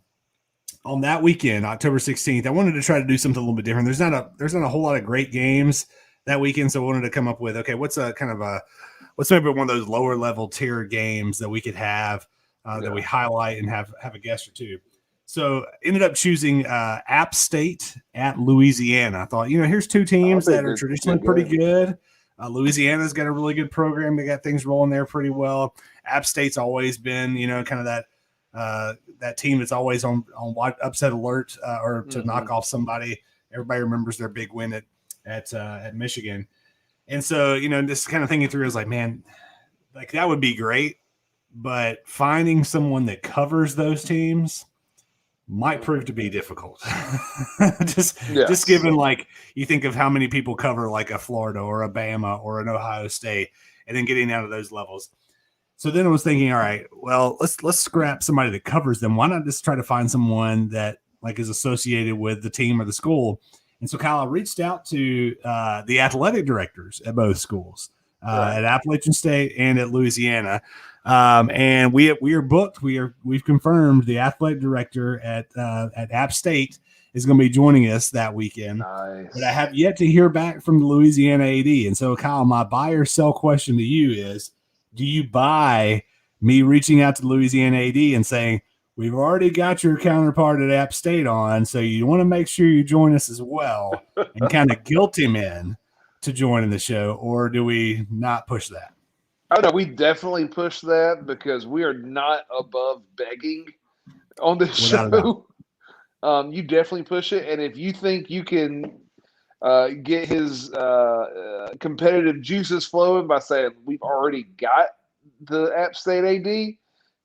that weekend, October 16th, I wanted to try to do something a little bit different. There's not a whole lot of great games that weekend, so I wanted to come up with, okay, what's maybe one of those lower level tier games that we could have that we highlight and have a guest or two. So ended up choosing App State at Louisiana. I thought, here's 2 teams that are traditionally pretty good. Louisiana's got a really good program. They got things rolling there pretty well. App State's always been, kind of that team that's always on upset alert or to knock off somebody. Everybody remembers their big win at Michigan. And so, just kind of thinking through is like, man, like that would be great, but finding someone that covers those teams might prove to be difficult. Just given, like, you think of how many people cover like a Florida or a Bama or an Ohio State, and then getting down to those levels. So then I was thinking, all right, well, let's scrap somebody that covers them. Why not just try to find someone that like is associated with the team or the school? And so, Kyle, I reached out to the athletic directors at both schools, at Appalachian State and at Louisiana. And we are booked. We've confirmed the athletic director at App State is going to be joining us that weekend. Nice. But I have yet to hear back from the Louisiana AD. And so, Kyle, my buy or sell question to you is, do you buy me reaching out to Louisiana AD and saying, we've already got your counterpart at App State on, so you want to make sure you join us as well, and kind of guilt him in to joining the show, or do we not push that? Oh, no, we definitely push that because we are not above begging on this show. You definitely push it, and if you think you can get his competitive juices flowing by saying we've already got the App State AD,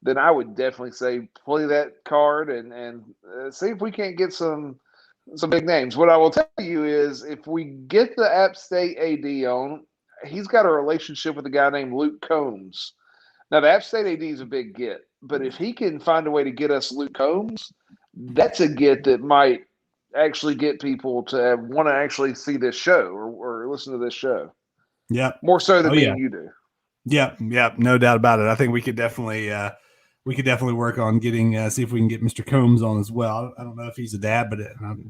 then I would definitely say play that card and see if we can't get some big names. What I will tell you is if we get the App State AD on, he's got a relationship with a guy named Luke Combs. Now, the App State AD is a big get, but if he can find a way to get us Luke Combs, that's a get that might actually get people to want to actually see this show or listen to this show. Yeah. More so than me and you do. Yeah. No doubt about it. I think we could definitely work on getting, see if we can get Mr. Combs on as well. I don't know if he's a dad, but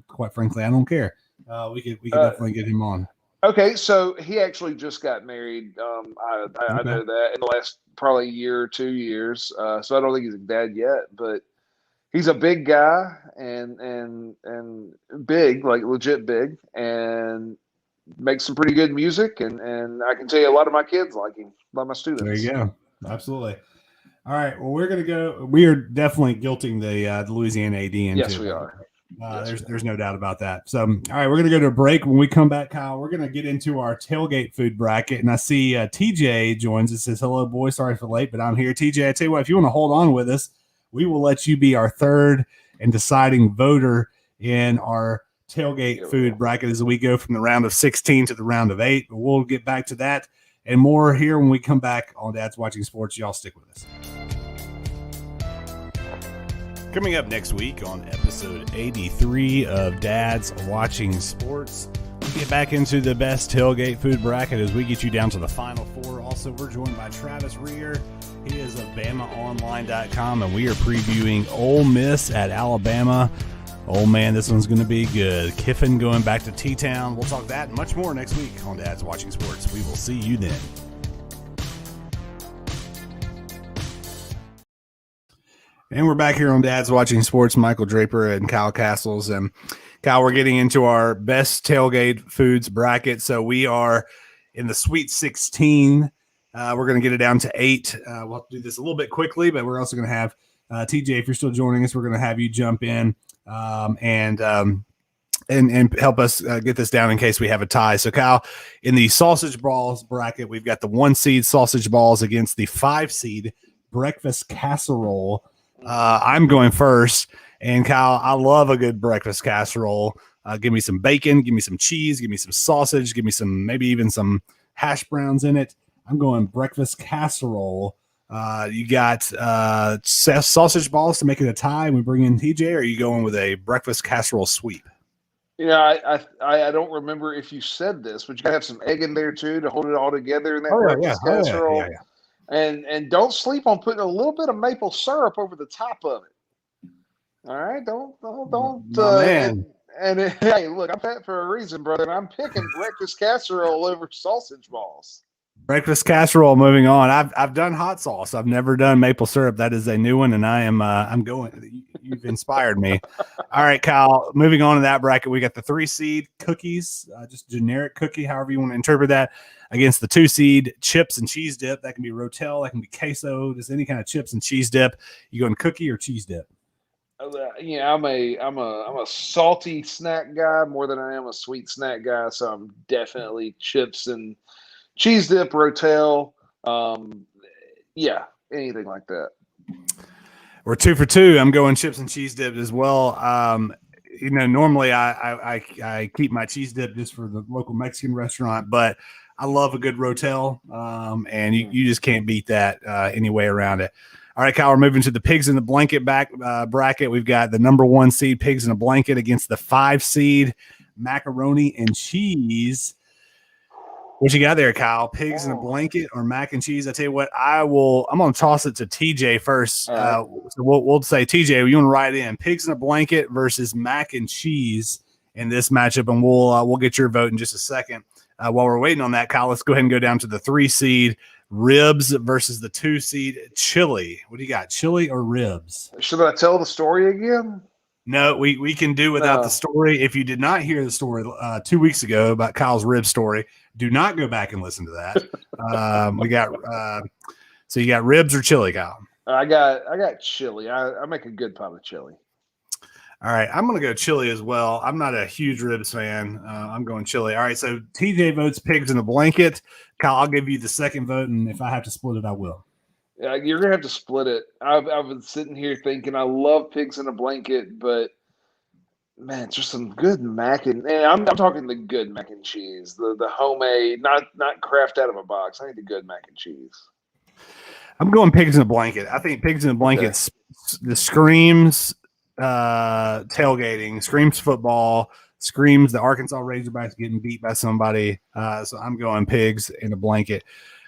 quite frankly, I don't care. We could definitely get him on. Okay, so he actually just got married. I know that in the last probably year or 2 years. So I don't think he's a dad yet, but he's a big guy and big, like legit big, and makes some pretty good music. And I can tell you a lot of my kids like him, a lot of my students. There you go. Absolutely. All right. Well, we are definitely guilting the Louisiana AD into. Yes, we are. There's no doubt about that. So, all right, we're going to go to a break. When we come back, Kyle, we're going to get into our tailgate food bracket. And I see TJ joins us. Says, hello, boys. Sorry for late, but I'm here. TJ, I tell you what, if you want to hold on with us, we will let you be our third and deciding voter in our tailgate food bracket as we go from the round of 16 to the round of 8. But we'll get back to that and more here when we come back on Dad's Watching Sports. Y'all stick with us. Coming up next week on episode 83 of Dad's Watching Sports, we get back into the best tailgate food bracket as we get you down to the Final Four. Also, we're joined by Travis Rear. He is of BamaOnline.com, and we are previewing Ole Miss at Alabama. Oh, man, this one's going to be good. Kiffin going back to T-Town. We'll talk that and much more next week on Dad's Watching Sports. We will see you then. And we're back here on Dad's Watching Sports. Michael Draper and Kyle Castles. And Kyle, we're getting into our best tailgate foods bracket. So we are in the Sweet 16. We're going to get it down to 8. We'll have to do this a little bit quickly, but we're also going to have TJ, if you're still joining us, we're going to have you jump in and help us get this down in case we have a tie. So, Kyle, in the sausage balls bracket, we've got the 1 seed sausage balls against the 5 seed breakfast casserole. I'm going first, and Kyle, I love a good breakfast casserole. Give me some bacon, give me some cheese, give me some sausage, give me some, maybe even some hash browns in it. I'm going breakfast casserole. You got sausage balls to make it a tie, and we bring in TJ, or are you going with a breakfast casserole sweep? Yeah, I don't remember if you said this, but you gotta have some egg in there too to hold it all together in that breakfast casserole. Yeah. And don't sleep on putting a little bit of maple syrup over the top of it. All right, don't. Man. Hey, look, I'm fat for a reason, brother. And I'm picking breakfast casserole over sausage balls. Breakfast casserole. Moving on. I've done hot sauce. I've never done maple syrup. That is a new one, and I'm going. You've inspired me. All right, Kyle. Moving on to that bracket, we got the 3 seed cookies, just generic cookie, however you want to interpret that, against the 2 seed chips and cheese dip. That can be Rotel, that can be queso, just any kind of chips and cheese dip. You going cookie or cheese dip? Yeah, I'm a salty snack guy more than I am a sweet snack guy. So I'm definitely chips and cheese dip, Rotel. Yeah, anything like that. We're 2 for 2. I'm going chips and cheese dip as well. Normally I keep my cheese dip just for the local Mexican restaurant, but I love a good Rotel, and you just can't beat that any way around it. All right, Kyle, we're moving to the pigs in the blanket bracket. We've got the number 1 seed pigs in a blanket against the 5 seed macaroni and cheese. What you got there, Kyle? Pigs in a blanket or mac and cheese? I tell you what, I'm going to toss it to TJ first. So we'll say, TJ, you want to write in pigs in a blanket versus mac and cheese in this matchup, and we'll get your vote in just a second. While we're waiting on that, Kyle, let's go ahead and go down to the 3 seed ribs versus the 2 seed chili. What do you got, chili or ribs? Should I tell the story again? No, we can do without the story. If you did not hear the story 2 weeks ago about Kyle's rib story, do not go back and listen to that. So you got ribs or chili, Kyle? I got chili. I make a good pot of chili. All right, I'm going to go chili as well. I'm not a huge ribs fan. I'm going chili. All right, so TJ votes pigs in a blanket. Kyle, I'll give you the second vote, and if I have to split it, I will. Yeah, you're going to have to split it. I've been sitting here thinking I love pigs in a blanket, but man, it's just some good mac and I'm talking the good mac and cheese, the homemade, not craft out of a box. I need the good mac and cheese. I'm going pigs in a blanket. I think pigs in a blanket the screams tailgating, screams football, screams the Arkansas Razorbacks getting beat by somebody. So I'm going pigs in a blanket.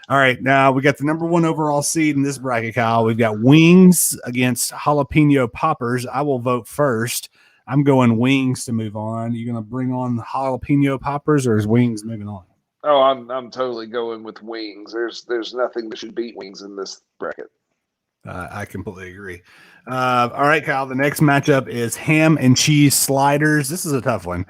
All right, now we got the number 1 overall seed in this bracket, Kyle. We've got wings against jalapeno poppers. I will vote first. I'm going wings to move on. You going to bring on the jalapeno poppers, or is wings moving on? Oh, I'm totally going with wings. There's nothing that should beat wings in this bracket. I completely agree. All right, Kyle. The next matchup is ham and cheese sliders. This is a tough one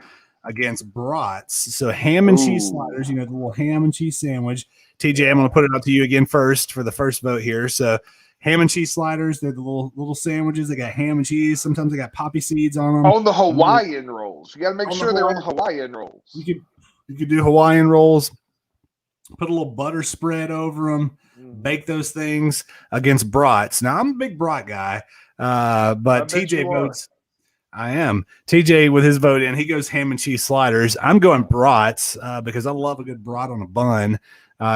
against brats. So ham and cheese sliders, the little ham and cheese sandwich. TJ, I'm going to put it up to you again first for the first vote here. So ham and cheese sliders, they're the little sandwiches. They got ham and cheese. Sometimes they got poppy seeds on them. On the Hawaiian rolls. You got to make sure they're on the Hawaiian rolls. You could do Hawaiian rolls, put a little butter spread over them, bake those things against brats. Now, I'm a big brat guy, but TJ votes. I am. TJ, with his vote in, he goes ham and cheese sliders. I'm going brats because I love a good brat on a bun.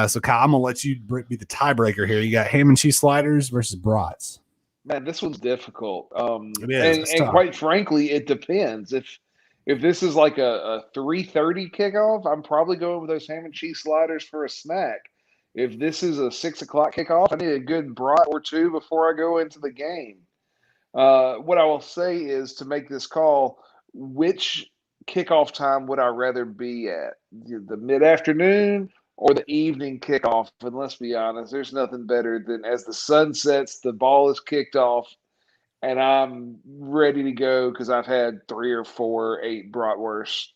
So, Kyle, I'm going to let you be the tiebreaker here. You got ham and cheese sliders versus brats. Man, this one's difficult. It is. And quite frankly, it depends. If this is like a 3:30 kickoff, I'm probably going with those ham and cheese sliders for a snack. If this is a 6 o'clock kickoff, I need a good brat or two before I go into the game. What I will say is, to make this call, which kickoff time would I rather be at? The mid-afternoon or the evening kickoff? And let's be honest, there's nothing better than as the sun sets, the ball is kicked off, and I'm ready to go because I've had 3 or 4 8 bratwursts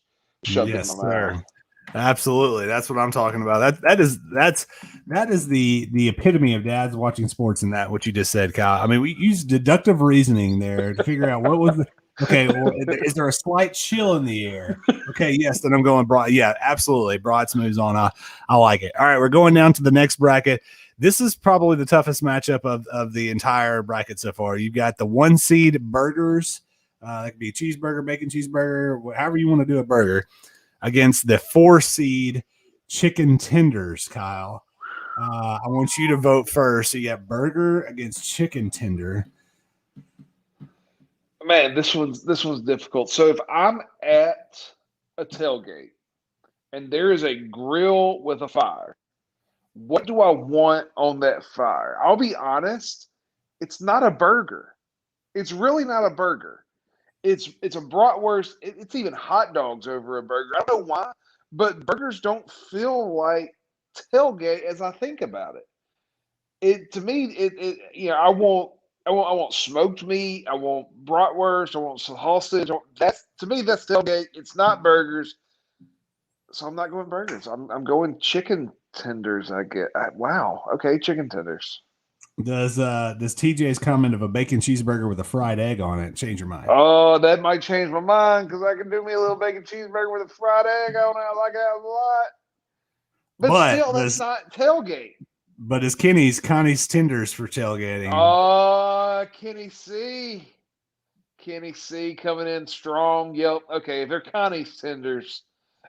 shoved in my mouth. Absolutely, that's what I'm talking about. That's the epitome of dads watching sports. In that, what you just said, Kyle. I mean, we used deductive reasoning there to figure out what was the. Okay, well, is there a slight chill in the air? Okay, yes, then I'm going brat. Yeah, absolutely. Brats moves on. I like it. All right, we're going down to the next bracket. This is probably the toughest matchup of the entire bracket so far. You've got the 1 seed burgers. That could be a cheeseburger, bacon cheeseburger, however you want to do a burger, against the 4 seed chicken tenders, Kyle. I want you to vote first. So you got burger against chicken tender. Man, this one's difficult. So if I'm at a tailgate and there is a grill with a fire, what do I want on that fire? I'll be honest, it's not a burger. It's really not a burger. It's a bratwurst. It's even hot dogs over a burger. I don't know why, but burgers don't feel like tailgate as I think about it. To me, I want smoked meat. I want bratwurst. I want sausage. To me, that's tailgate. It's not burgers, so I'm not going burgers. I'm going chicken tenders. Wow. Okay, chicken tenders. Does TJ's comment of a bacon cheeseburger with a fried egg on it change your mind? Oh, that might change my mind because I can do me a little bacon cheeseburger with a fried egg on it. I like that a lot. But still, that's not tailgate. But is Connie's tenders for tailgating? Oh, Kenny C coming in strong. Yep. Okay, if they're Connie's tenders,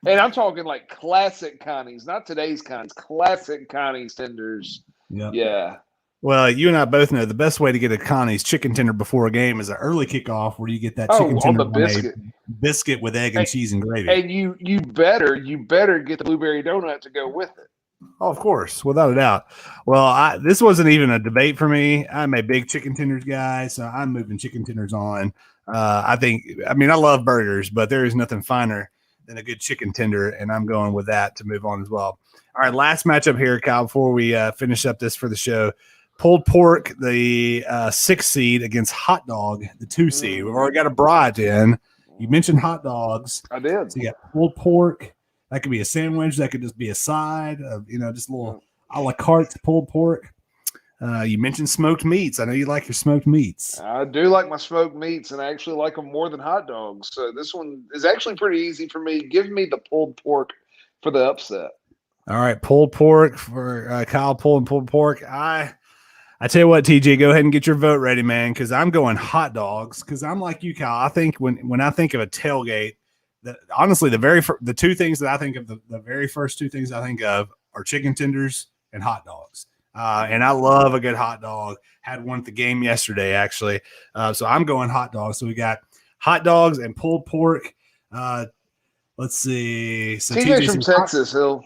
and I'm talking like classic Connie's, not today's Connie's, classic Connie's tenders. Yep. Yeah. Well, you and I both know the best way to get a Connie's chicken tender before a game is an early kickoff where you get that chicken tender on the biscuit with egg and cheese and gravy. And you better get the blueberry donut to go with it. Oh, of course, without a doubt. Well, this wasn't even a debate for me. I'm a big chicken tenders guy, so I'm moving chicken tenders on. I love burgers, but there is nothing finer than a good chicken tender, and I'm going with that to move on as well. All right, last matchup here, Kyle, before we finish up this for the show. Pulled pork, the 6 seed against hot dog, the 2 seed. We've already got a brat in. You mentioned hot dogs. I did. So you got pulled pork. That could be a sandwich. That could just be a side of, just a little a la carte pulled pork. You mentioned smoked meats. I know you like your smoked meats. I do like my smoked meats, and I actually like them more than hot dogs. So this one is actually pretty easy for me. Give me the pulled pork for the upset. All right, pulled pork for Kyle pulling pulled pork. I tell you what, TJ, go ahead and get your vote ready, man, because I'm going hot dogs. Because I'm like you, Kyle. I think when I think of a tailgate, honestly, the two things that I think of, the very first two things I think of are chicken tenders and hot dogs. And I love a good hot dog. Had one at the game yesterday, actually. So I'm going hot dogs. So we got hot dogs and pulled pork. Let's see. So TJ's from Texas, Hill.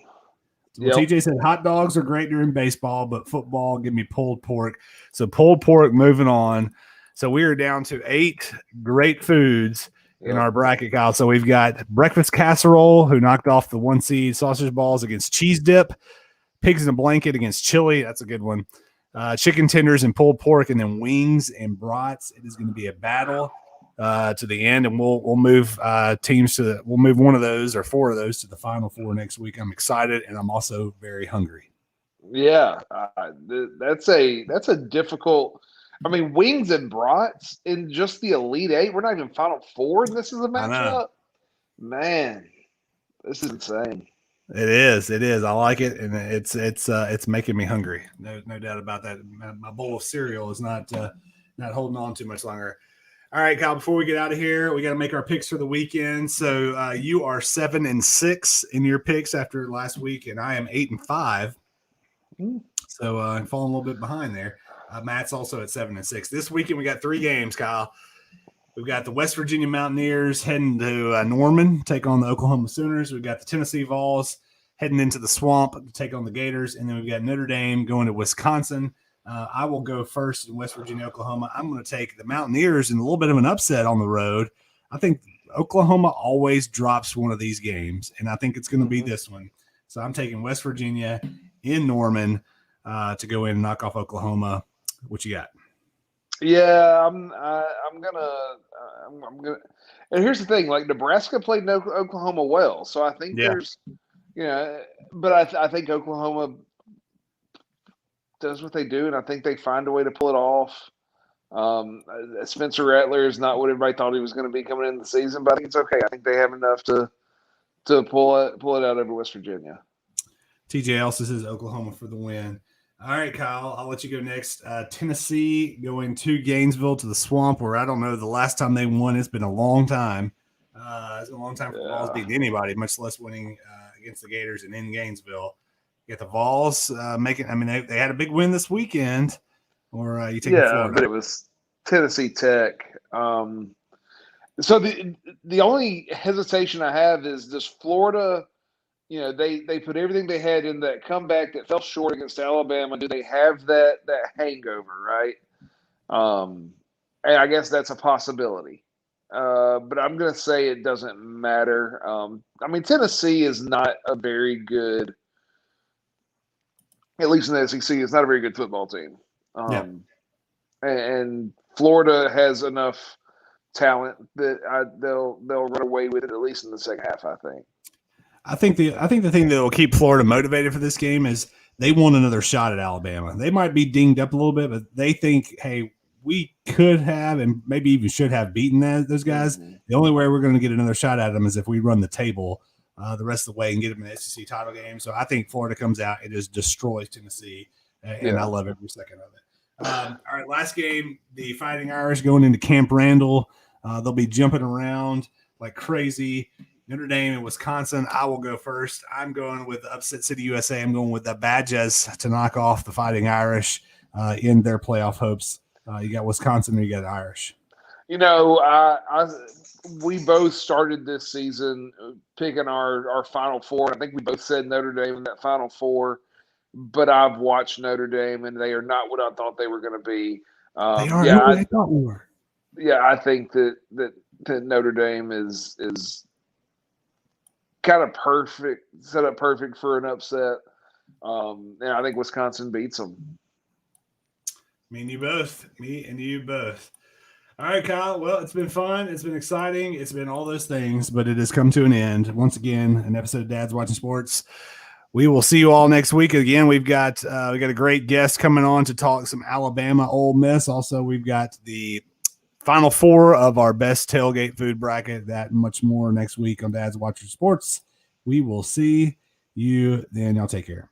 Well, TJ said hot dogs are great during baseball, but football, give me pulled pork. So pulled pork, moving on. So we are down to 8 great foods in our bracket, Kyle. So we've got breakfast casserole, who knocked off the 1 seed sausage balls against cheese dip, pigs in a blanket against chili. That's a good one. Chicken tenders and pulled pork, and then wings and brats. It is going to be a battle to the end, and we'll move teams we'll move one of those or 4 of those to the Final Four next week. I'm excited, and I'm also very hungry. Yeah, that's a difficult. I mean, wings and brats in just the Elite 8. We're not even Final Four, and this is a matchup. Man, this is insane. It is. I like it, and it's making me hungry. No doubt about that. My bowl of cereal is not holding on too much longer. All right, Kyle, before we get out of here, we got to make our picks for the weekend. So you are 7-6 in your picks after last week, and I am 8-5. So I'm falling a little bit behind there. Matt's also at 7-6. This weekend, we got 3 games, Kyle. We've got the West Virginia Mountaineers heading to Norman, take on the Oklahoma Sooners. We've got the Tennessee Vols heading into the Swamp to take on the Gators. And then we've got Notre Dame going to Wisconsin. I will go first in West Virginia, Oklahoma. I'm going to take the Mountaineers in a little bit of an upset on the road. I think Oklahoma always drops one of these games, and I think it's going to be this one. So I'm taking West Virginia in Norman to go in and knock off Oklahoma. What you got? Yeah, I'm gonna. And here's the thing: like Nebraska played Oklahoma well, so I think there's, but I think Oklahoma does what they do, and I think they find a way to pull it off. Spencer Rattler is not what everybody thought he was going to be coming into the season, but I think it's okay. I think they have enough to pull it out over West Virginia. TJ also says Oklahoma for the win. All right, Kyle, I'll let you go next. Tennessee going to Gainesville to the Swamp, where I don't know the last time they won. It's been a long time. It's been a long time for the Vols beating anybody, much less winning against the Gators and in Gainesville. You got the Vols they had a big win this weekend. Or you take Florida? But it was Tennessee Tech. So the only hesitation I have is, does Florida – they put everything they had in that comeback that fell short against Alabama. Do they have that hangover, right? And I guess that's a possibility. But I'm going to say it doesn't matter. Tennessee is not a very good at least in the SEC, is not a very good football team. Yeah. And Florida has enough talent that they'll run away with it, at least in the second half, I think. I think the thing that will keep Florida motivated for this game is they want another shot at Alabama. They might be dinged up a little bit, but they think, hey, we could have and maybe even should have beaten those guys. Mm-hmm. The only way we're going to get another shot at them is if we run the table the rest of the way and get them in the SEC title game. So I think Florida comes out and just destroys Tennessee, and I love every second of it. All right, last game, the Fighting Irish going into Camp Randall. They'll be jumping around like crazy. Notre Dame and Wisconsin. I will go first. I'm going with Upset City USA. I'm going with the Badgers to knock off the Fighting Irish in their playoff hopes. You got Wisconsin and you got Irish. You know, we both started this season picking our Final Four. I think we both said Notre Dame in that Final Four, but I've watched Notre Dame, and they are not what I thought they were going to be. They are who I thought we were. Yeah, I think that Notre Dame is kind of set up perfect for an upset. And I think Wisconsin beats them. Me and you both. All right, Kyle. Well, it's been fun. It's been exciting. It's been all those things, but it has come to an end. Once again, an episode of Dad's Watching Sports. We will see you all next week. Again, we've got a great guest coming on to talk some Alabama Ole Miss. Also, we've got the Final Four of our best tailgate food bracket. That and much more next week on Dad's Watching Sports. We will see you then. Y'all take care.